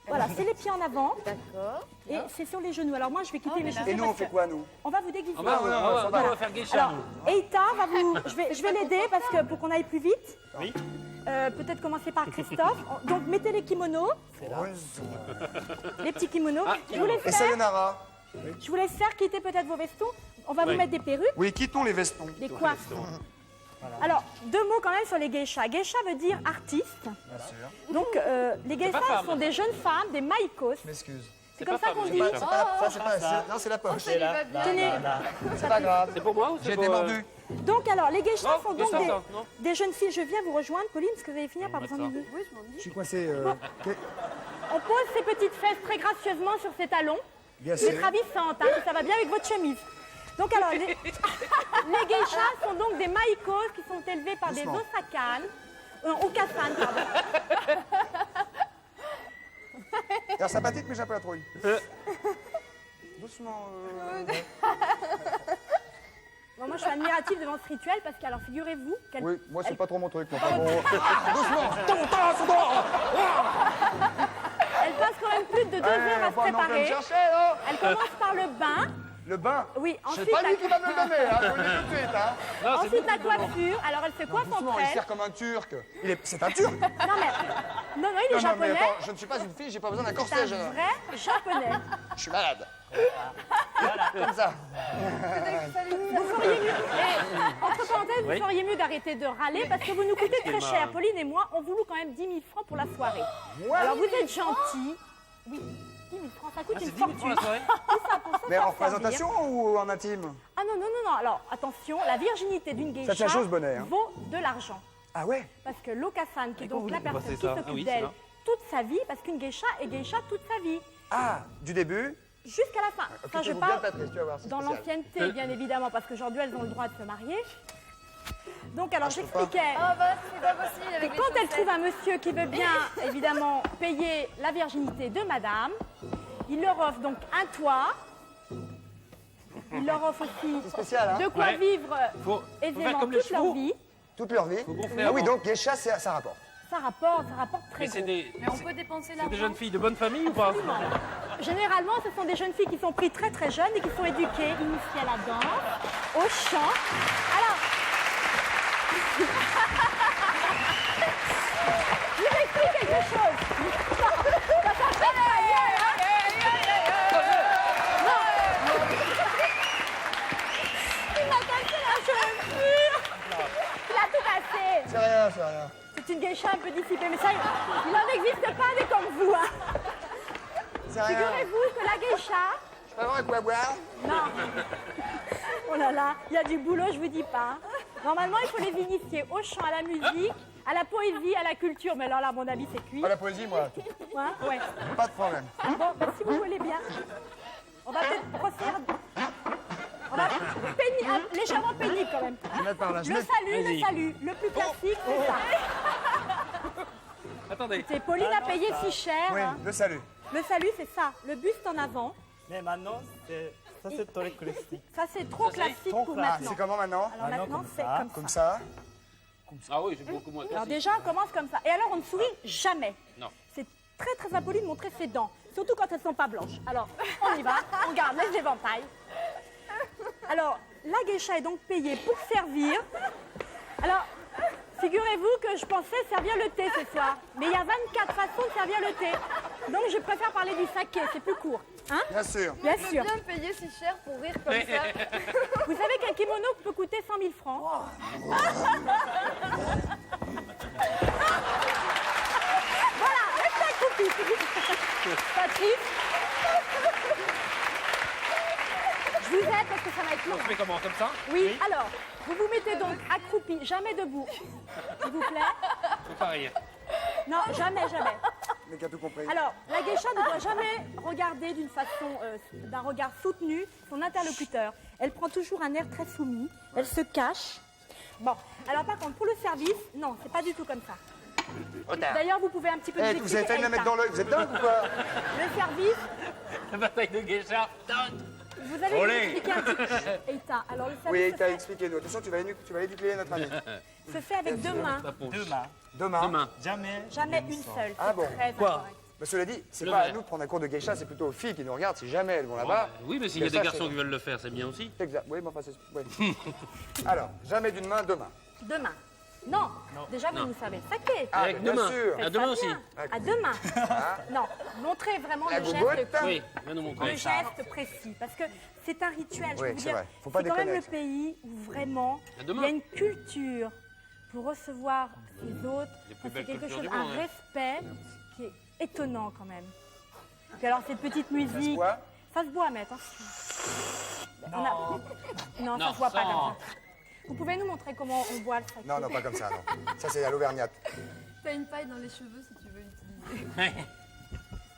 Voilà, c'est les pieds en avant D'accord. et c'est sur les genoux. Alors, moi, je vais quitter mes chaussures. Et nous, on parce fait que quoi, nous? on va vous déguiser. On va faire geisha, Alors, nous. Eita va vous. Je vais l'aider parce que pour qu'on aille plus vite. Oui. Peut-être commencer par Christophe. Donc, mettez les kimonos, les petits kimonos. Je vous laisse Et faire. Sayonara. Je vous laisse faire quitter peut-être vos vestons. On va vous Oui. mettre des perruques, Oui, quittons les vestons. des coiffes. Alors, 2 mots quand même sur les geishas. Geisha veut dire artiste. Donc, les geishas femme. sont des jeunes femmes, des maïkos. Je m'excuse. C'est comme pas ça qu'on femme, dit. geisha. C'est pas, ça, c'est pas, c'est- non, c'est la poche. Ça lui va bien. Tenez. C'est pas grave. C'est pour moi ou c'est J'ai pour... été mordu. Donc, alors, les geishas Non, sont donc Christophe, non. des jeunes filles. Je viens vous rejoindre, Pauline, parce que vous allez finir par vous d'accord. ennuyer. Oui, je m'en dis. Je suis coincé. On pose ses petites fesses très gracieusement sur ses talons. Bien C'est sûr. ravissante, hein, ça va bien avec votre chemise. Donc alors, les geishas sont donc des maïkos qui sont élevés par Doucement. des osakan, okasan, pardon. Alors, sympathique, mais j'ai un peu la trouille. Doucement. Bon, moi, je suis admirative devant ce rituel parce que, alors, figurez-vous qu'elle Oui, moi, c'est pas trop mon truc. Enfin, bon. Doucement. elle passe quand même plus de 2 heures à se Pas non plus me préparer. chercher, non? Elle commence par le bain. Le bain. Oui, C'est ensuite, pas la, lui qui va me le donner, hein. Je vous le dis tout de suite, hein. Non, c'est ensuite la beaucoup de boulot. coiffure. Alors, elle se coiffe Doucement, entre il elles. sert comme un turc. C'est un turc. Non, mais, non, il est Non, non, mais japonais. attends, je ne suis pas une fille, j'ai pas besoin d'un C'est corset. un Je vrai japonais. suis malade. Comme ça. Vous feriez mieux, entre parenthèses, vous feriez mieux d'arrêter de râler parce que vous nous coûtez très cher. Pauline et moi, on vous loue quand même 10 000 francs pour la soirée. Alors vous êtes gentils. Oui, 10 000 francs, ça coûte une 10 000 pour la fortune. soirée Tout ça pour se Mais faire en représentation ou en intime? Ah non, non, non, non. Alors attention, la virginité d'une geisha tient chose, bonnet, hein. vaut de l'argent. Ah ouais? Parce que l'okasan, qui est donc la vous personne passez qui ça s'occupe Ah oui, d'elle c'est là. toute sa vie, parce qu'une geisha est geisha toute sa vie, Ah, du début. jusqu'à la fin. Enfin, je Occupez-vous bien, parle Patrice, tu vas voir. c'est dans spécial. l'ancienneté, bien évidemment, parce qu'aujourd'hui, elles ont le droit de se marier. Donc, alors, je peux pas. j'expliquais Ah bah, c'est pas possible avec les quand elle chaussettes. trouve un monsieur qui veut bien, évidemment, payer la virginité de madame, il leur offre donc un toit. Il leur offre aussi C'est spécial, hein. de quoi Ouais. vivre Faut faire aisément comme les toute leur chevaux. vie. Toute leur vie. gonfler Ah oui, avant. donc geisha, ça rapporte. Ça rapporte très Mais c'est gros. des, Mais on peut dépenser c'est l'argent. des jeunes filles de bonne famille ou pas Généralement, ce sont des jeunes filles qui sont prises très très jeunes et qui sont éduquées, initiées à la danse, au chant. Alors, je vous explique quelque chose. Ça s'appelle il m'a cassé la cheveux. Il a tout cassé. C'est rien, c'est rien. C'est une geisha un peu dissipée, mais ça, il n'en existe pas des comme vous. Hein. C'est rien. Figurez-vous que la geisha, Je peux avoir un quoi boire? non. Oh là là, il y a du boulot, je vous dis pas. Normalement, il faut les initier au chant, à la musique, à la poésie, à la culture. Mais alors là, à mon avis, c'est cuit. Ah, la poésie, moi, Ouais, ouais. pas de problème. Bon, ben, si vous voulez bien, on va peut-être procéder. On va légèrement pénible quand même. Je vais mettre par là. Je Le mets- salut, le plus classique, c'est ça. Attendez. C'est Pauline a payé si cher. Oui, hein. le salut. Le salut, c'est ça, le buste en avant. ね、maintenant, ça c'est très classique. Ça, c'est trop classique trop pour classique. maintenant. C'est comment maintenant? Alors maintenant, comme c'est ça. comme Comme ça. ça. Ah oui, j'ai beaucoup moins Alors classique. déjà, on commence comme ça. Et alors, on ne sourit jamais. Non. C'est très très impoli de montrer ses dents, surtout quand elles ne sont pas blanches. Alors, on y va, on garde les éventails. Alors, la geisha est donc payée pour servir. Alors, figurez-vous que je pensais servir le thé ce soir. Mais il y a 24 façons de servir le thé. Donc, je préfère parler du saké, c'est plus court. Hein? Bien sûr. Bien Je veux sûr. bien payer si cher pour rire comme ça. Vous savez qu'un kimono peut coûter 100 000 francs. Voilà, restez accroupis. Patrice. Je vous aide parce que ça va être long. On fait comment, comme ça? Oui, alors, vous vous mettez donc accroupi, jamais debout. S'il vous plaît. Faut pas rire. Non, jamais, jamais. Mais qui a tout compris. Alors, la geisha ne doit jamais regarder d'une façon, d'un regard soutenu son interlocuteur. Elle prend toujours un air très soumis, elle se cache. Bon, alors par contre, pour le service, non, c'est pas du tout comme ça. D'ailleurs, vous pouvez un petit peu nous Eh, vous avez expliquer, failli me la mettre Eita. dans l'œil, vous êtes dingue ou quoi? Le service, La bataille de Geisha. vous allez nous expliquer un petit peu. Eita, alors le Oui, service t'as expliqué-nous. Attention, tu vas éduquer notre ami. se fait avec deux mains, Deux mains. Demain. Jamais. jamais une seule. Ah bon? Très incorrect. Mais cela dit, c'est Le pas à verre. nous de prendre un cours de geisha, c'est plutôt aux filles qui nous regardent. Si jamais elles vont là-bas. Oui, mais s'il y a que des ça, garçons c'est- qui veulent le faire, c'est bien aussi. Exact. Oui, mais enfin, c'est. Oui. Alors, jamais d'une main, deux mains. Deux mains. Non, déjà vous nous savez saquer. Ah, Avec mais bien deux mains. sûr. À demain aussi. À deux mains. Non, montrez vraiment La le gougoute. geste. Oui, viens nous Le montrer. geste précis, parce que c'est un rituel, je Oui, peux vous c'est dire. vrai. Faut pas C'est quand même déconner le pays où vraiment À il demain. y a une culture pour recevoir les autres. Les plus C'est belles quelque cultures chose, du un monde, hein. respect qui est étonnant quand même. Puis alors cette petite musique, boit ça se boit, mais attention. Non, ça Non, se boit pas sans. comme ça. Vous pouvez nous montrer comment on boit le saké? Non, non, pas comme ça, non. Ça, c'est à l'auvergnate. T'as une paille dans les cheveux si tu veux l'utiliser.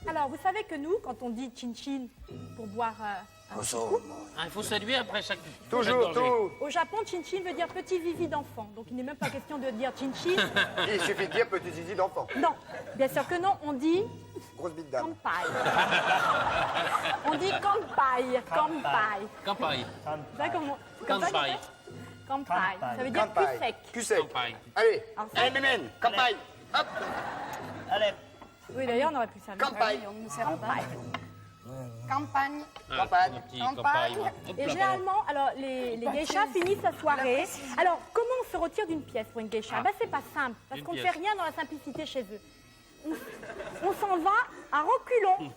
Alors, vous savez que nous, quand on dit chin-chin pour boire un petit coup, Ah, il faut saluer après chaque. Toujours, chaque gorgée. tout. au Japon, chin-chin veut dire petit zizi d'enfant. Donc, il n'est même pas question de dire chin-chin. Il suffit de dire petit zizi d'enfant. Non, bien sûr que non, on dit Grosse bite d'âme. kanpai. On dit kanpai, kanpai. Kampai. Vous savez comment c'est comme ça qu'on Kanpai. fait Kanpai. Ça veut dire Kanpai. cul sec. Cul sec. Kampai. Allez. Alors ça- Allez, Mémène. Campagne. Hop. Allez. Oui, d'ailleurs, on aurait pu servir. Campagne. On ne sert pas. Kanpai. Campagne. Campagne. Un petit Campagne. campagne. Hop Et là, généralement, alors les geishas finissent la soirée. Alors, comment on se retire d'une pièce pour une geisha Ben, c'est pas simple, parce Une qu'on ne pièce. fait rien dans la simplicité chez eux. On s'en va à reculons.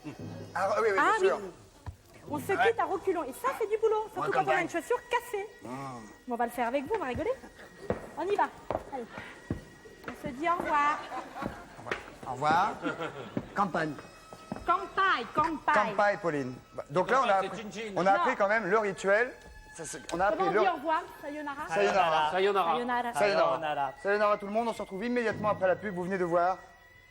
Ah, oui, oui, Ah bien sûr. oui. On se quitte à reculons. Et ça, c'est du boulot. Surtout quand on a une chaussure cassée. On va le faire avec vous, on va rigoler. On y va. Allez. On se dit au revoir. Au revoir. Campagne. Kampai, kampai. Campagne, Pauline. Donc là, on a appris quand même le rituel. On a appris Comment on le. dit au revoir Sayonara Sayonara. Sayonara. Sayonara. Sayonara. Sayonara tout le monde, on se retrouve immédiatement après la pub, vous venez de voir.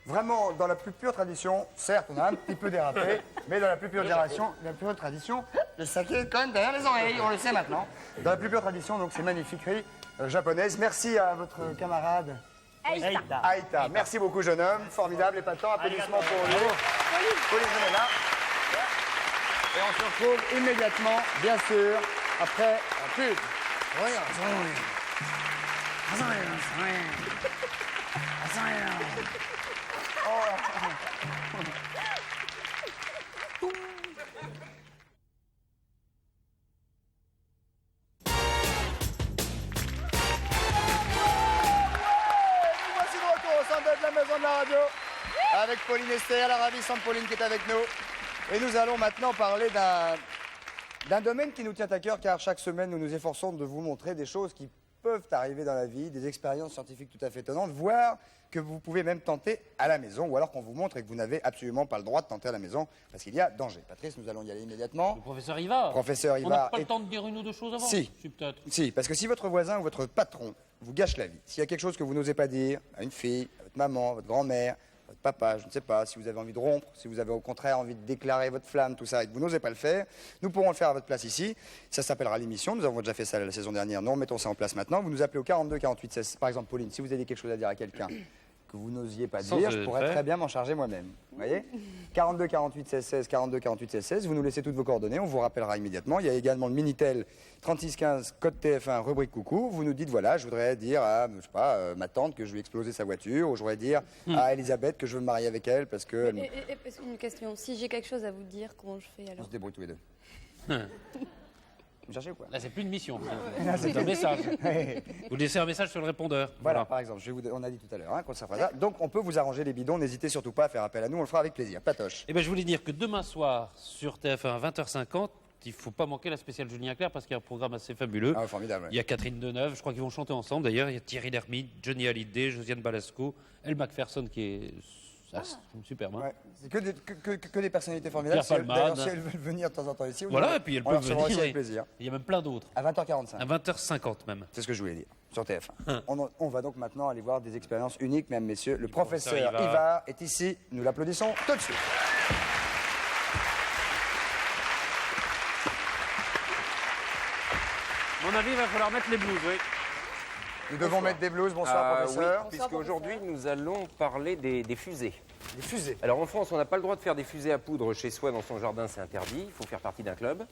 Vraiment, dans la plus pure tradition, certes, on a un petit peu dérapé, mais dans la plus pure tradition, le saké est quand même derrière les oreilles, on le sait maintenant. Dans la plus pure tradition, donc c'est magnifiquerie japonaise. Merci à votre camarade Eita. Eita. Aïta. Merci beaucoup, jeune homme. Formidable, épatant. Applaudissements pour lui. Pauline, venez là. Et on se retrouve immédiatement, bien sûr, après la pub. Nous voici de retour au centre de la maison de la radio avec Pauline Esther, la ravissante Pauline qui est avec nous. Et nous allons maintenant parler d'un domaine qui nous tient à cœur car chaque semaine nous nous efforçons de vous montrer des choses qui peuvent arriver dans la vie, des expériences scientifiques tout à fait étonnantes, voire que vous pouvez même tenter à la maison ou alors qu'on vous montre et que vous n'avez absolument pas le droit de tenter à la maison parce qu'il y a danger. Patrice, nous allons y aller immédiatement. Le professeur Ivar. Professeur On n'a Ivar pas le est- temps de dire une ou deux choses avant Si. peut-être. Si, parce que si votre voisin ou votre patron vous gâche la vie, s'il y a quelque chose que vous n'osez pas dire à une fille, à votre maman, votre grand-mère, votre papa, je ne sais pas, si vous avez envie de rompre, si vous avez au contraire envie de déclarer votre flamme, tout ça, et que vous n'osez pas le faire, nous pourrons le faire à votre place ici. Ça s'appellera l'émission. Nous avons déjà fait ça la saison dernière. Nous remettons ça en place maintenant. Vous nous appelez au 42 48 16. Par exemple, Pauline, si vous avez quelque chose à dire à quelqu'un que vous n'osiez pas Sans dire, oser je le pourrais faire. très bien m'en charger moi-même. Vous voyez 42 48 16 16, 42 48 16 16. Vous nous laissez toutes vos coordonnées, on vous rappellera immédiatement. Il y a également le Minitel 36 15 code TF1 rubrique coucou. Vous nous dites voilà, je voudrais dire à je sais pas ma tante que je vais exploser sa voiture, ou je voudrais dire à Elisabeth que je veux me marier avec elle parce que Une question. Si j'ai quelque chose à vous dire, comment je fais on alors se débrouille tous les deux. Vous me cherchez ou quoi? Là, c'est plus une mission. C'est un message. Vous laissez un message sur le répondeur. Voilà, par exemple, on a dit tout à l'heure qu'on s'en fera ça. Donc on peut vous arranger les bidons, n'hésitez surtout pas à faire appel à nous, on le fera avec plaisir. Patoche. Eh ben, je voulais dire que demain soir, sur TF1 à 20h50, il ne faut pas manquer la spéciale Julien Clerc parce qu'il y a un programme assez fabuleux. Ah, formidable. ouais. Il y a Catherine Deneuve, je crois qu'ils vont chanter ensemble d'ailleurs. Il y a Thierry Lhermitte, Johnny Hallyday, Josiane Balasco, Elle Macpherson qui est superbe. Hein. Ouais, c'est que des personnalités formidables. Pierre Palmade. Si elles veulent venir de temps en temps ici, Voilà, et puis elles on leur peuvent recevra aussi venir. avec plaisir. Il y a même plein d'autres. À 20h45, À 20h50 même. c'est ce que je voulais dire. sur TF1. On va donc maintenant aller voir des expériences uniques, mesdames, messieurs. Le professeur professeur Ivar est ici. Nous l'applaudissons tout de suite. À mon avis, il va falloir mettre les blouses, oui. Nous devons mettre des blouses. Bonsoir, professeur. Oui, puisqu'aujourd'hui, nous allons parler des fusées. Des fusées. Alors en France, on n'a pas le droit de faire des fusées à poudre chez soi dans son jardin, c'est interdit. Il faut faire partie d'un club.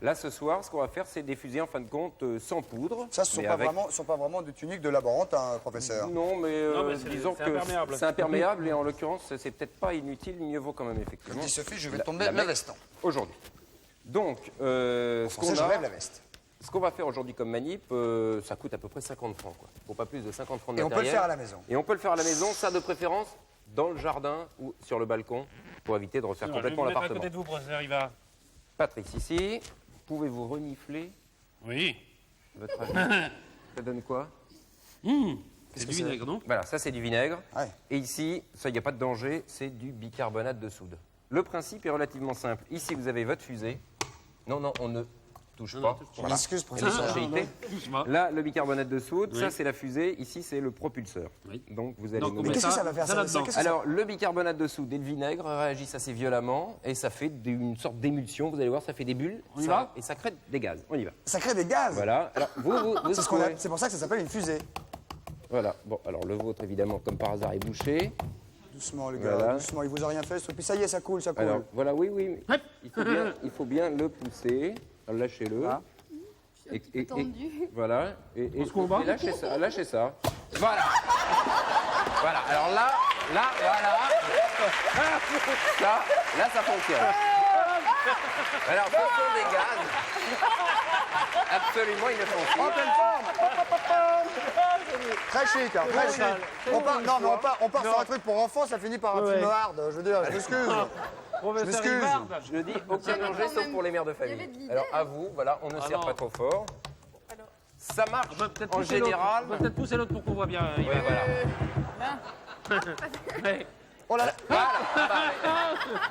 Là, ce soir, ce qu'on va faire, c'est des fusées, en fin de compte, sans poudre. Ça, ce ne sont pas vraiment des tuniques de laborantin, professeur. Non, mais, c'est- disons c'est que imperméable. c'est imperméable et en l'occurrence, c'est peut-être pas inutile, mieux vaut quand même, effectivement. Dis Sophie, je vais tomber la mettre veste. Aujourd'hui. Donc, Français, j'enlève la veste. ce qu'on va faire aujourd'hui comme manip, ça coûte à peu près 50 francs. Quoi. Faut pas plus de 50 francs de Et on peut le matériel. faire à la maison. Et on peut le faire à la maison, ça de préférence dans le jardin ou sur le balcon pour éviter de refaire Je vais complètement vous mettre à l'appartement. côté de vous, professeur, il va. Patrice, ici, pouvez-vous renifler Oui. votre avis? Ça donne quoi? C'est du vinaigre, non? Voilà, ça c'est du vinaigre. Ouais. Et ici, ça, il n'y a pas de danger, c'est du bicarbonate de soude. Le principe est relativement simple. Ici, vous avez votre fusée. Non, non, on ne touche pas. Je m'excuse, Et professeur. l'étanchéité. Doucement. Là, le bicarbonate de soude, Oui. ça c'est la fusée. Ici, c'est le propulseur. Oui. Donc, vous allez Donc, nous on Mais met mettre- qu'est-ce que ça va faire ça là-dedans. qu'est-ce que ça- Alors, le bicarbonate de soude et le vinaigre réagissent assez violemment et ça fait une sorte d'émulsion. Vous allez voir, ça fait des bulles. On y ça, va et ça crée des gaz. On y va. Ça crée des gaz. Voilà. Alors, vous C'est ce qu'on a- secouez. c'est pour ça que ça s'appelle une fusée. Voilà. Bon, alors le vôtre, évidemment, comme par hasard, est bouché. Doucement, le gars, Voilà. doucement. Il vous a rien fait. Puis ça y est, ça coule, ça coule. Alors, voilà, oui, oui. mais il faut bien le pousser. Alors, lâchez-le. Ah. Tendu. Voilà. Et combat. lâchez ça, lâchez ça. Voilà. Voilà. Alors là, voilà. Ça fonctionne. Alors, ce sont des gaz. Absolument, il ne fonctionne. En pleine forme. Très chic, hein, très chic. On part, non, mais on part sur un truc pour enfants, ça finit par un film hard. Je veux dire, je m'excuse. Je m'excuse. Je le dis, aucun danger quand sauf même, pour les mères de il y avait famille. de l'idée. Alors, à vous, voilà, on ne serre non. pas trop fort. Ça marche On va peut-être en pousser l'autre. général. On va peut-être pousser l'autre pour qu'on voit bien. Oui, voilà. Ouais. Oh là là. Voilà.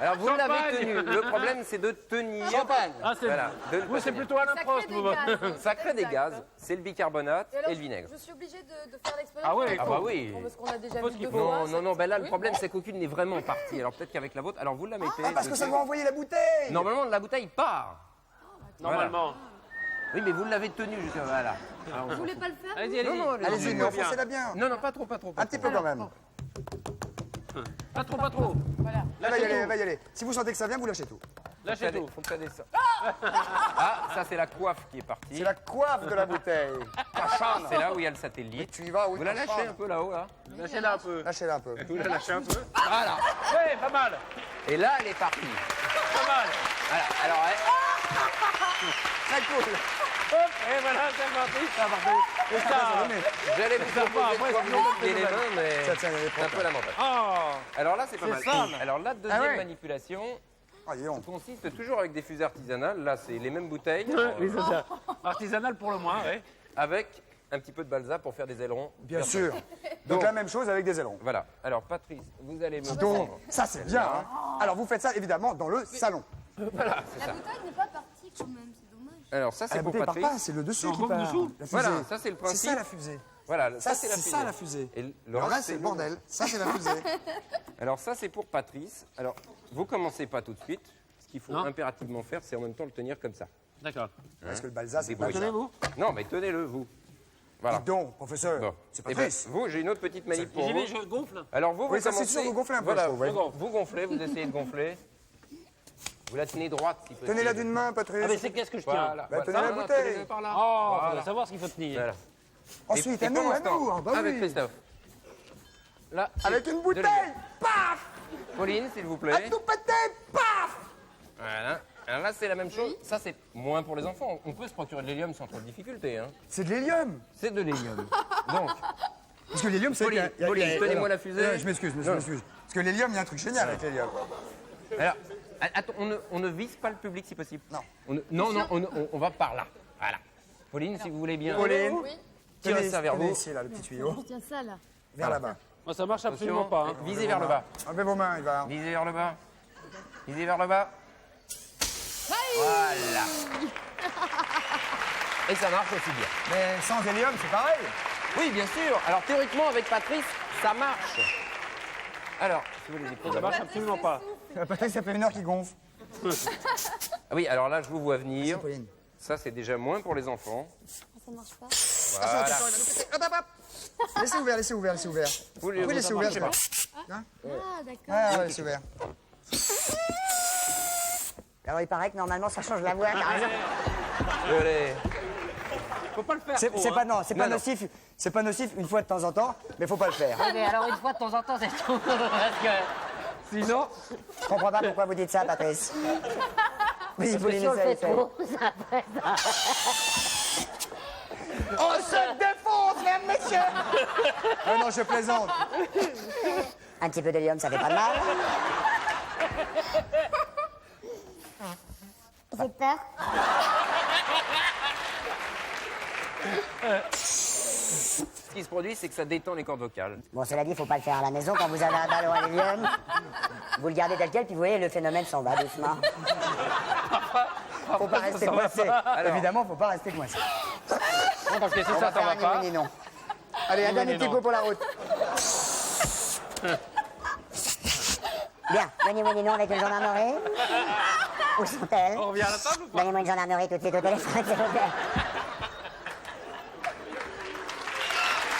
Alors, vous Champagne. l'avez tenu. Le problème, c'est de tenir. Champagne. Ah, c'est Voilà, de ne vous, pas c'est tenir. plutôt à Ça l'improste, crée vous. des gaz. Ça crée des Exact. gaz, c'est le bicarbonate alors, et le vinaigre. Je suis obligée de faire l'expérience. Ah ouais, avec Ah vous. bah oui. Bon, parce qu'on a déjà Faut vu ce qu'il deux faut. fois. Non, non, non, ben là, le problème, c'est qu'aucune n'est vraiment partie. Alors, peut-être qu'avec la vôtre, alors vous la mettez. Ah, parce que ça dessus. doit envoyer la bouteille. Normalement, la bouteille part. Normalement. Oui, mais vous l'avez tenue jusqu'à. Voilà. Alors, Vous voulez pas le faire Allez-y, allez-y. Non, non, Allez-y, mais bien. enfoncez-la bien. non, non, pas trop, pas trop. Un petit peu quand même. Pas trop, pas trop. Elle va y aller, elle va y aller. Si vous sentez que ça vient, vous lâchez tout. Lâchez tout. Faut que ça descende. Ah, ça, c'est la coiffe qui est partie. C'est la coiffe de la bouteille. Cachane. C'est là où il y a le satellite. Tu y vas, oui. Vous la lâchez cachane. un peu là-haut, là. Lâchez-la un peu. Lâchez-la un peu. Vous la lâchez un peu. Voilà. Ouais, pas mal. Et là, elle est partie. Pas mal. Voilà. Alors, Très cool. Hop, et voilà, c'est parti. Ça va partir. Et ça. j'allais vous proposer après, de pouvoir sinon, me plier les mains, mais Ça tient, elle est c'est un propre. peu lamentable. Oh. Alors là, c'est pas C'est mal. sale. Alors la deuxième Ah ouais. manipulation Ah, dis donc. consiste toujours avec des fusées artisanales. Là, c'est les mêmes bouteilles Oui, c'est ça. Artisanal pour le moins, ouais. avec un petit peu de balsa pour faire des ailerons. Bien sûr. Donc la même chose avec des ailerons. Voilà. Alors, Patrice, vous allez me Donc, prendre. ça c'est bien. Hein. Alors vous faites ça évidemment dans le salon. Voilà, c'est La ça. bouteille n'est pas partie quand même, c'est dommage. Alors, ça, Ah, c'est la pour bouteille part Patrice. pas, c'est le dessus Non, qui faut part. dessous. La fusée. Voilà, ça, c'est le C'est principe. ça la fusée. Voilà, Ça, c'est la c'est fusée. ça la fusée. Et le Le reste c'est le bordel. Ça c'est la fusée. Alors, ça, c'est pour Patrice. Alors, vous commencez pas tout de suite. Ce qu'il faut Non. impérativement faire, c'est en même temps le tenir comme ça. D'accord. Parce que le balsa c'est pas Débrouillez. ça. Tenez-vous. Non, mais tenez-le, vous. Voilà. Dis donc, professeur. Bon. C'est Eh ben, Patrice. vous, j'ai une autre petite manip pour J'y vous. vais, je gonfle. Alors vous, Oui, vous ça, c'est commencez... sûr, vous gonflez un peu, Voilà, je trouve, ouais. vous gonflez, vous essayez de gonfler. Vous la tenez droite, si possible. Tenez-la d'une main, Patrice. Ah, mais c'est qu'est-ce que je tiens? Voilà. Bah, tenez voilà. la Non, bouteille. tenez-le par là. Oh, Voilà. faut savoir ce qu'il faut tenir. Voilà. Ensuite, Et à nous, pendant à ce temps, nous. Ah, bah avec oui. Christophe. Là, Avec c'est une de bouteille. l'hélium. Paf. Pauline, s'il vous plaît. À tout péter. Paf. Voilà. Alors là, c'est la même chose. Ça, c'est moins pour les enfants. On peut se procurer de l'hélium sans trop de difficulté. Hein. C'est de l'hélium. C'est de l'hélium. Donc, Parce que l'hélium, c'est... Pauline, tenez-moi la fusée. Je m'excuse, je Non. m'excuse. Parce que l'hélium, il y a un truc génial avec l'hélium. alors, attends, on ne vise pas le public si possible. Non. On va par là. Voilà. Pauline, si vous voulez bien. Pauline, Oui. tirez ça vers tenez vous. ici, là, le petit tuyau. Tiens ça là. Vers là-bas. Moi, ça marche absolument pas. hein. Visez vers le bas. Enlevez vos mains, il va. Visez vers le bas. Visez vers le bas. Voilà. Et ça marche aussi bien. Mais sans hélium, c'est pareil. Oui, bien sûr. Alors théoriquement, avec Patrice, ça marche. Alors, si vous voulez des Ça marche absolument pas. Patrick, ça fait 1 heure qu'il gonfle. Ah oui, alors là, je vous vois venir. Merci, Pauline. Ça, c'est déjà moins pour les enfants. Ça marche pas. Voilà. Hop, hop, hop. Laissez ouvert, laissez ouvert, laissez ouvert. Vous Oui, laissez ouvert, c'est pas. Ah, d'accord. Ah, ouais, laissez ouvert. Alors il paraît que normalement ça change la voix. t'as raison. Faut pas le faire. C'est trop, c'est hein. pas non, c'est pas Non, non. nocif. C'est pas nocif une fois de temps en temps, mais faut pas le faire. Mais alors une fois de temps en temps, c'est tout. Parce que sinon, Je comprends pas pourquoi vous dites ça, Patrice. Vas-y, parce que Pauline, si on le essaye, fait essaye. trop, ça fait ça. On se défonce, mesdames, messieurs. Non, non, je plaisante. Un petit peu d'hélium, ça fait pas de mal. J'ai peur. Ce qui se produit, c'est que ça détend les cordes vocales. Bon, cela dit, faut pas le faire à la maison quand vous avez un ballon à l'hélium. Vous le gardez tel quel, puis vous voyez, le phénomène s'en va doucement. Faut pas rester coincé. Évidemment, faut pas rester coincé. Non, parce que si On ça va t'en faire va un pas. ni oui ni non. Allez, un dernier petit coup pour la route. Bien, ni oui ni non avec une gendarmerie. Où sont-elles? On revient à la table ou pas? Donnez-moi une gendarmerie tout de suite au téléphone, s'il vous plaît.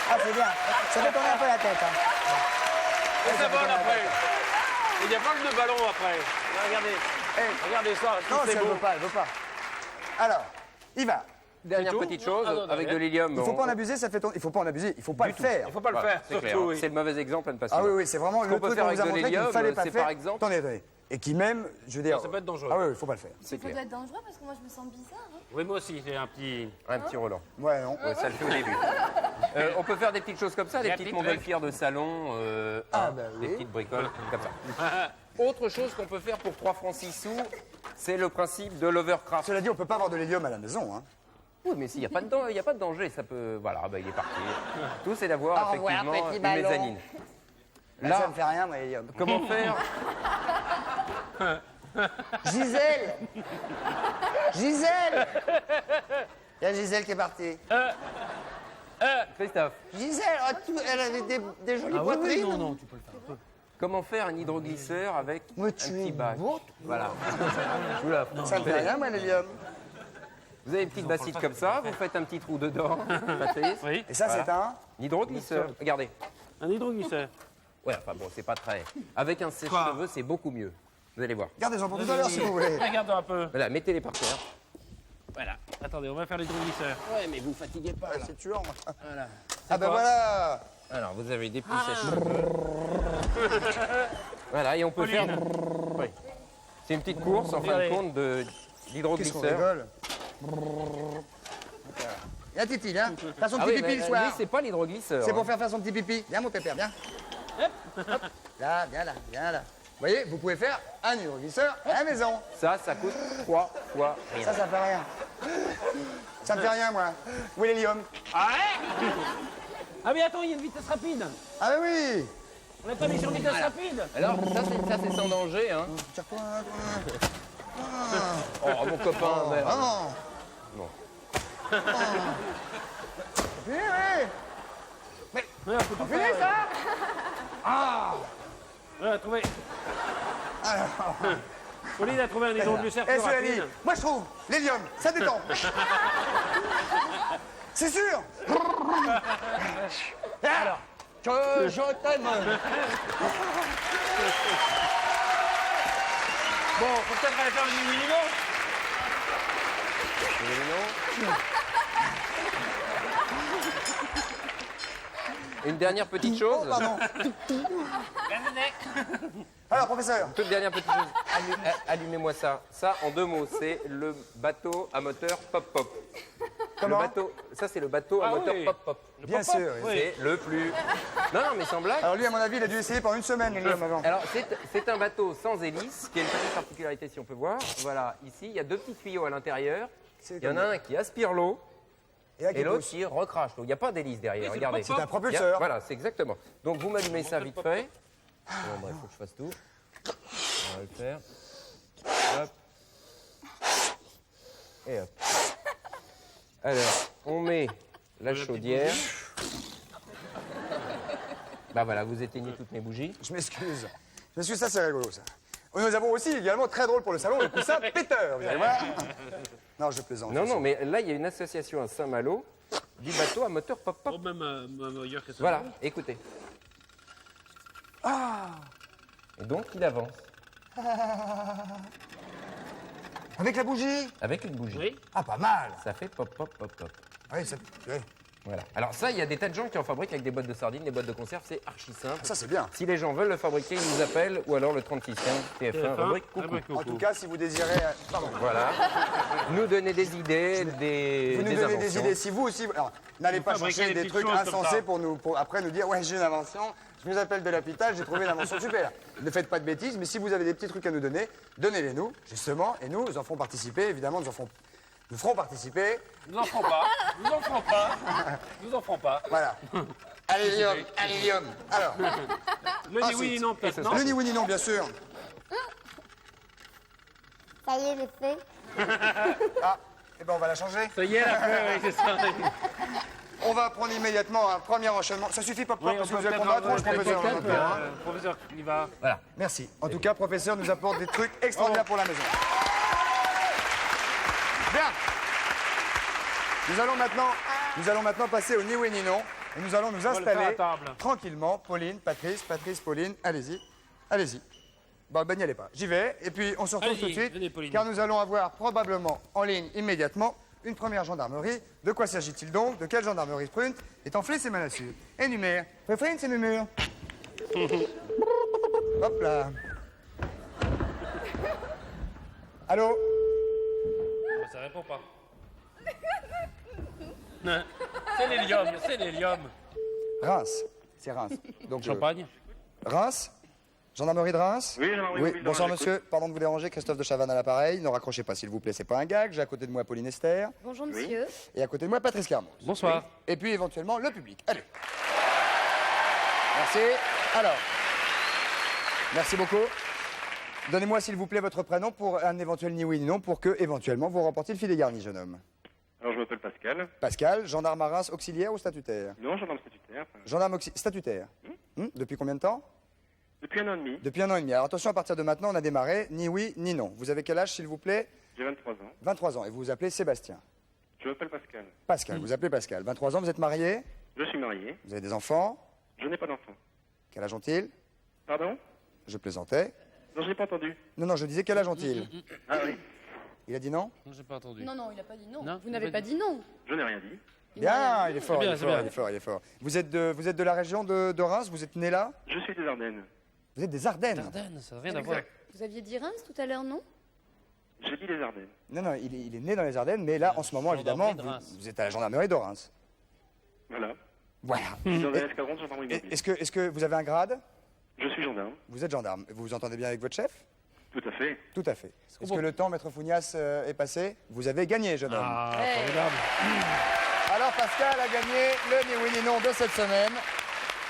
Ah, c'est bien. Ça fait tourner un peu la tête. Hein. Et ça vole après. Il y a plein de ballons après. Regardez. Regardez ça. Non, c'est ça beau. veut pas, elle veut pas. Alors, il va. Dernière tout petite chose, Ah, non, non, avec rien. de l'hélium. Il faut pas en abuser, ça fait tourner. Il faut pas en abuser, il faut pas le faire. Il faut pas le Voilà, faire. c'est clair. Surtout, oui. C'est le mauvais exemple à ne pas Ah suivre. oui, oui, c'est vraiment Ce le qu'on peut truc faire qu'on avec vous a de montré qu'il ne l'hélium, fallait pas c'est faire. par exemple- Attendez, attendez. Et qui même, je veux dire. Ça peut être dangereux. Ah oui, il faut pas le faire. C'est Ça doit clair. être dangereux parce que moi je me sens bizarre. Hein. Oui, moi aussi, j'ai un petit. Un petit Roland. Ouais, non. Ouais, ça le fait au début. On peut faire des petites choses comme ça, des La petites petite montgolfières de salon, Ah, hein, bah des oui. petites bricoles comme ça. Autre chose qu'on peut faire pour 3 francs 6 sous, c'est le principe de l'overcraft. Cela dit, on peut pas avoir de l'hélium à la maison. Hein. Oui, mais s'il n'y a pas de danger, ça peut. Voilà, bah, il est parti. Tout, c'est d'avoir Au revoir, effectivement petit une ballon. mezzanine. Ça Là, me fait rien, moi, l'hélium. comment faire Gisèle Gisèle Il y a Gisèle qui est partie. Christophe, Gisèle, elle avait des jolies poitrines. comment faire un hydroglisseur avec Mais un tu petit es bac beau. Voilà. Je vous l'offre. Ça me fait rien, moi, l'hélium. Vous avez une petite bassiste comme ça, vous faites un petit trou dedans, Patrice. Oui. Et ça, Voilà. c'est un. Hydroglisseur, regardez. Un hydroglisseur. Ouais, enfin bon, c'est pas très. Avec un sèche-cheveux, c'est beaucoup mieux. Vous allez voir. Gardez-en pour tout à l'heure si vous voulez. Regarde un peu. Voilà, mettez-les par terre. Voilà. Attendez, on va faire l'hydroglisseur. Ouais, mais vous fatiguez pas. Ah, c'est tuant. Voilà. Ah, ben voilà. Alors, vous avez des petits sèche-cheveux. Voilà, et on peut faire. Oui. C'est une petite course, en fin de Regardez. compte, Qu'est-ce qu'on d'hydroglisseur. rigole. Il y a Titi, viens. Faire son Ah petit oui, pipi mais le lui, soir. c'est pas l'hydroglisseur. C'est pour hein. faire son petit pipi. Viens, mon pépère, viens. Hop. Là, viens là, viens là. Vous voyez, vous pouvez faire un hydroglisseur à la maison. Ça coûte 3 fois rien. Ça fait rien. Ça me fait rien, moi. Où est l'hélium? Ah mais attends, il y a une vitesse rapide. Ah, ben oui. On n'a pas mis sur vitesse rapide. Alors, ça c'est sans danger, hein. Tire-toi, Oh, mon copain, merde. non. Non. Oui, oui. Ouais, on peut tout Fini, faire. ça. Ouais, on a trouvé. Pauline a trouvé un hydroglisseur Et plus cela dit, rapide. moi je trouve, l'hélium, ça détend. C'est sûr. Alors, que je t'aime. Bon, faut peut-être aller faire le minimum. Une dernière petite chose. Oh, pardon. Alors, professeur. Toute dernière petite chose. Allumez-moi ça. Ça, en 2 mots, c'est le bateau à moteur pop-pop. Comment? Le bateau, ça, c'est le bateau à Ah moteur oui. pop-pop. Bien sûr. oui. C'est le plus. Non, mais sans blague. Alors lui, à mon avis, il a dû essayer pendant une semaine, l'hélium, avant. Alors, c'est un bateau sans hélice, qui a une petite particularité, si on peut voir. Voilà, ici, il y a 2 petits tuyaux à l'intérieur. Il y en a un qui aspire l'eau là, qui et l'autre pousse. qui recrache l'eau. Il n'y a pas d'hélice derrière, regardez. C'est un Il y a- propulseur. Voilà, c'est exactement. Donc, vous m'allumez ça vite fait. Bon, bref, il faut que je fasse tout. On va le faire. Hop. Et hop. Alors, on met la chaudière. Bah voilà, vous éteignez toutes mes bougies. Je m'excuse. Je m'excuse, ça c'est rigolo ça. Nous avons aussi également très drôle pour le salon le coussin péteur, vous allez voir. Non, je plaisante. Non, non, mais là, il y a une association à Saint-Malo du bateau à moteur pop-pop. Oh, même ailleurs que ça. Voilà, écoutez. Ah, Et donc, il avance avec la bougie. avec une bougie. Oui. Ah, pas mal. Ça fait pop-pop-pop-pop. Oui, ça, oui. Voilà. Alors ça, il y a des tas de gens qui en fabriquent avec des boîtes de sardines, des boîtes de conserve, c'est archi simple. Ça c'est bien. Si les gens veulent le fabriquer, ils nous appellent ou alors le 3615 TF1 rubrique coucou. En tout cas, si vous désirez... pardon. Voilà. Nous donner des idées, des Vous nous donnez inventions. des idées. Si vous aussi... Alors, n'allez pas fabriquez chercher des des petites trucs choses comme insensés ça. pour après nous dire « Ouais, j'ai une invention, je vous appelle de l'hôpital, j'ai trouvé une invention super. » Ne faites pas de bêtises, mais si vous avez des petits trucs à nous donner, donnez-les nous, justement, et nous en ferons participer, évidemment, nous ferons participer. Nous en ferons pas. Nous en ferons pas. Nous en ferons pas. Voilà. Allez, Guillaume, allez, Guillaume. Alors, Le Ah, ni oui c'est- ni non, peut-être, non? le ni oui ni non, bien sûr. Ça y est, j'ai fait. Ah, eh ben on va la changer. Ça y est, la fleur, oui, c'est ça. On va prendre immédiatement un premier enchaînement. Ça suffit, pop, Oui, parce que on vous peut allez peut-être prendre à trois, peut-être, professeur. professeur, il va. Merci. En tout cas, professeur nous apporte des trucs extraordinaires pour la maison. Bien. Nous allons maintenant passer au ni oui ni non. Et nous allons nous va le faire à installer table. tranquillement. Pauline, Patrice, Pauline, allez-y. Allez-y. Bon, ben n'y allez pas. J'y vais. Et puis, on se retrouve Allez-y, tout de suite. venez, Pauline. Car nous allons avoir probablement en ligne immédiatement une première gendarmerie. De quoi s'agit-il donc? De quelle gendarmerie Sprunt est enflé ses Manassures? Énumère. Préférine ses murmures. Hop là. Allô? Ça répond pas. C'est l'hélium, c'est l'hélium. Reims. C'est Reims. Donc, Champagne. Reims? Gendarmerie de Reims? Oui, gendarmerie mobile de Bonsoir Reims, monsieur, pardon de vous déranger, Christophe de Chavannes à l'appareil. Ne raccrochez pas s'il vous plaît, c'est pas un gag. J'ai à côté de moi Pauline Esther Bonjour monsieur. et à côté de moi Patrice Carmont. Bonsoir. Et puis éventuellement le public. Allez. Merci. Alors, merci beaucoup. Donnez-moi s'il vous plaît votre prénom pour un éventuel ni oui ni non pour que éventuellement vous remportiez le filet garni, jeune homme. Alors, je m'appelle Pascal. Pascal, gendarme à Reims, auxiliaire ou statutaire? Non, gendarme statutaire. Gendarme statutaire. Depuis combien de temps? Depuis 1 an et demi. Depuis 1 an et demi. Alors attention, à partir de maintenant, on a démarré ni oui ni non. Vous avez quel âge, s'il vous plaît? J'ai 23 ans. 23 ans. Et vous vous appelez Sébastien? Je m'appelle Pascal. Pascal, vous appelez Pascal. 23 ans, vous êtes marié? Je suis marié. Vous avez des enfants? Je n'ai pas d'enfant. Quel âge ont-ils? Pardon? Je plaisantais. Non, je n'ai pas entendu. Non, non, je disais quel âge ont-ils? Ah oui. Il a dit non? Non, j'ai pas entendu. Non, non, il n'a pas dit non. Non, Vous il n'avez a pas pas dit non. Je n'ai rien dit. Bien, il est fort, C'est bien, il est c'est fort, bien. il est fort, il est fort. Vous êtes de la région de Reims? Vous êtes né là? Je suis des Ardennes. Vous êtes des Ardennes? Ardennes, ça n'a rien à voir. Vous aviez dit Reims tout à l'heure, non? J'ai dit des Ardennes. Non, non, il est né dans les Ardennes, mais là, en ce moment, évidemment, Gendarmerie de Reims. vous êtes à la gendarmerie de Reims. Voilà. Voilà. Je suis dans un escadron de gendarmerie mobile. Est-ce que vous avez un grade? Je suis gendarme. Vous êtes gendarme. Vous vous entendez bien avec votre chef? Tout à fait. Tout à fait. Est-ce que le temps, maître Fougnas, est passé? Vous avez gagné, jeune homme. Ah, formidable. Alors, Pascal a gagné le ni oui ni non de cette semaine.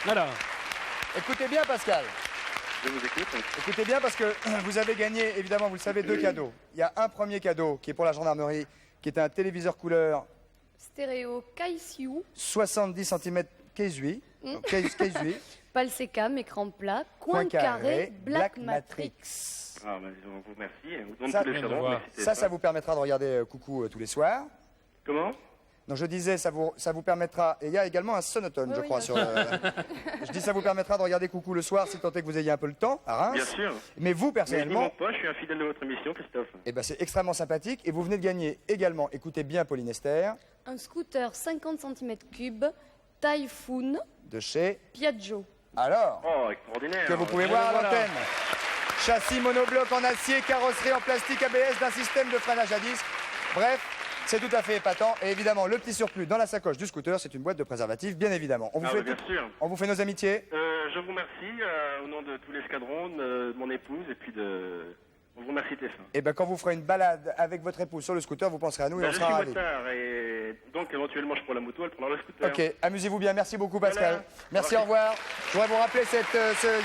Alors, Écoutez bien, Pascal. Je vous écoute. Écoutez bien parce que vous avez gagné, évidemment, vous le savez, 2 cadeaux. Il y a un premier cadeau qui est pour la gendarmerie, qui est un téléviseur couleur Stéréo Kaisiu, 70 cm case 8. Palsecam, écran plat, coin carré, Black Matrix. Ah, ben, je vous remercie. Au nom de Ça, tous les escadrons, merci Ça TF1. vous permettra de regarder Coucou tous les soirs. Comment? Donc je disais, ça vous permettra, et il y a également un sonotone, je Oui, crois, oui. sur le... Je dis, ça vous permettra de regarder Coucou le soir, si tant est que vous ayez un peu le temps, à Reims. Bien sûr. Mais vous, Mais je n'y personnellement, manque pas, je suis un fidèle de votre émission, Christophe. eh ben, c'est extrêmement sympathique, et vous venez de gagner également, écoutez bien Pauline Esther, Un scooter 50 cm3, Typhoon, de chez... Piaggio. Alors, Oh, extraordinaire. que vous pouvez voir à l'antenne. Châssis monobloc en acier, carrosserie en plastique ABS d'un système de freinage à disque. Bref, c'est tout à fait épatant. Et évidemment, le petit surplus dans la sacoche du scooter, c'est une boîte de préservatifs, bien évidemment. On vous, Ah, fait oui, bien sûr. on vous fait nos amitiés. Je vous remercie au nom de tout l'escadron, de mon épouse et puis de... On vous remercie TF1. Et bien, quand vous ferez une balade avec votre épouse sur le scooter, vous penserez à nous et Ben, on je sera suis ravis. motard et donc éventuellement je prends la moto, elle prendra le scooter. Ok, amusez-vous bien. Merci beaucoup, Pascal. Voilà. Merci, au revoir. Je voudrais vous rappeler ce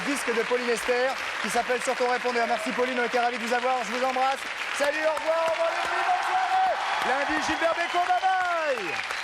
disque de Pauline Esther qui s'appelle Sur ton répondeur. Merci, Pauline, on était ravis de vous avoir. Je vous embrasse. Salut, au revoir, bonne soirée. Lundi, Gilbert Bécaud, bye bye. Marseille.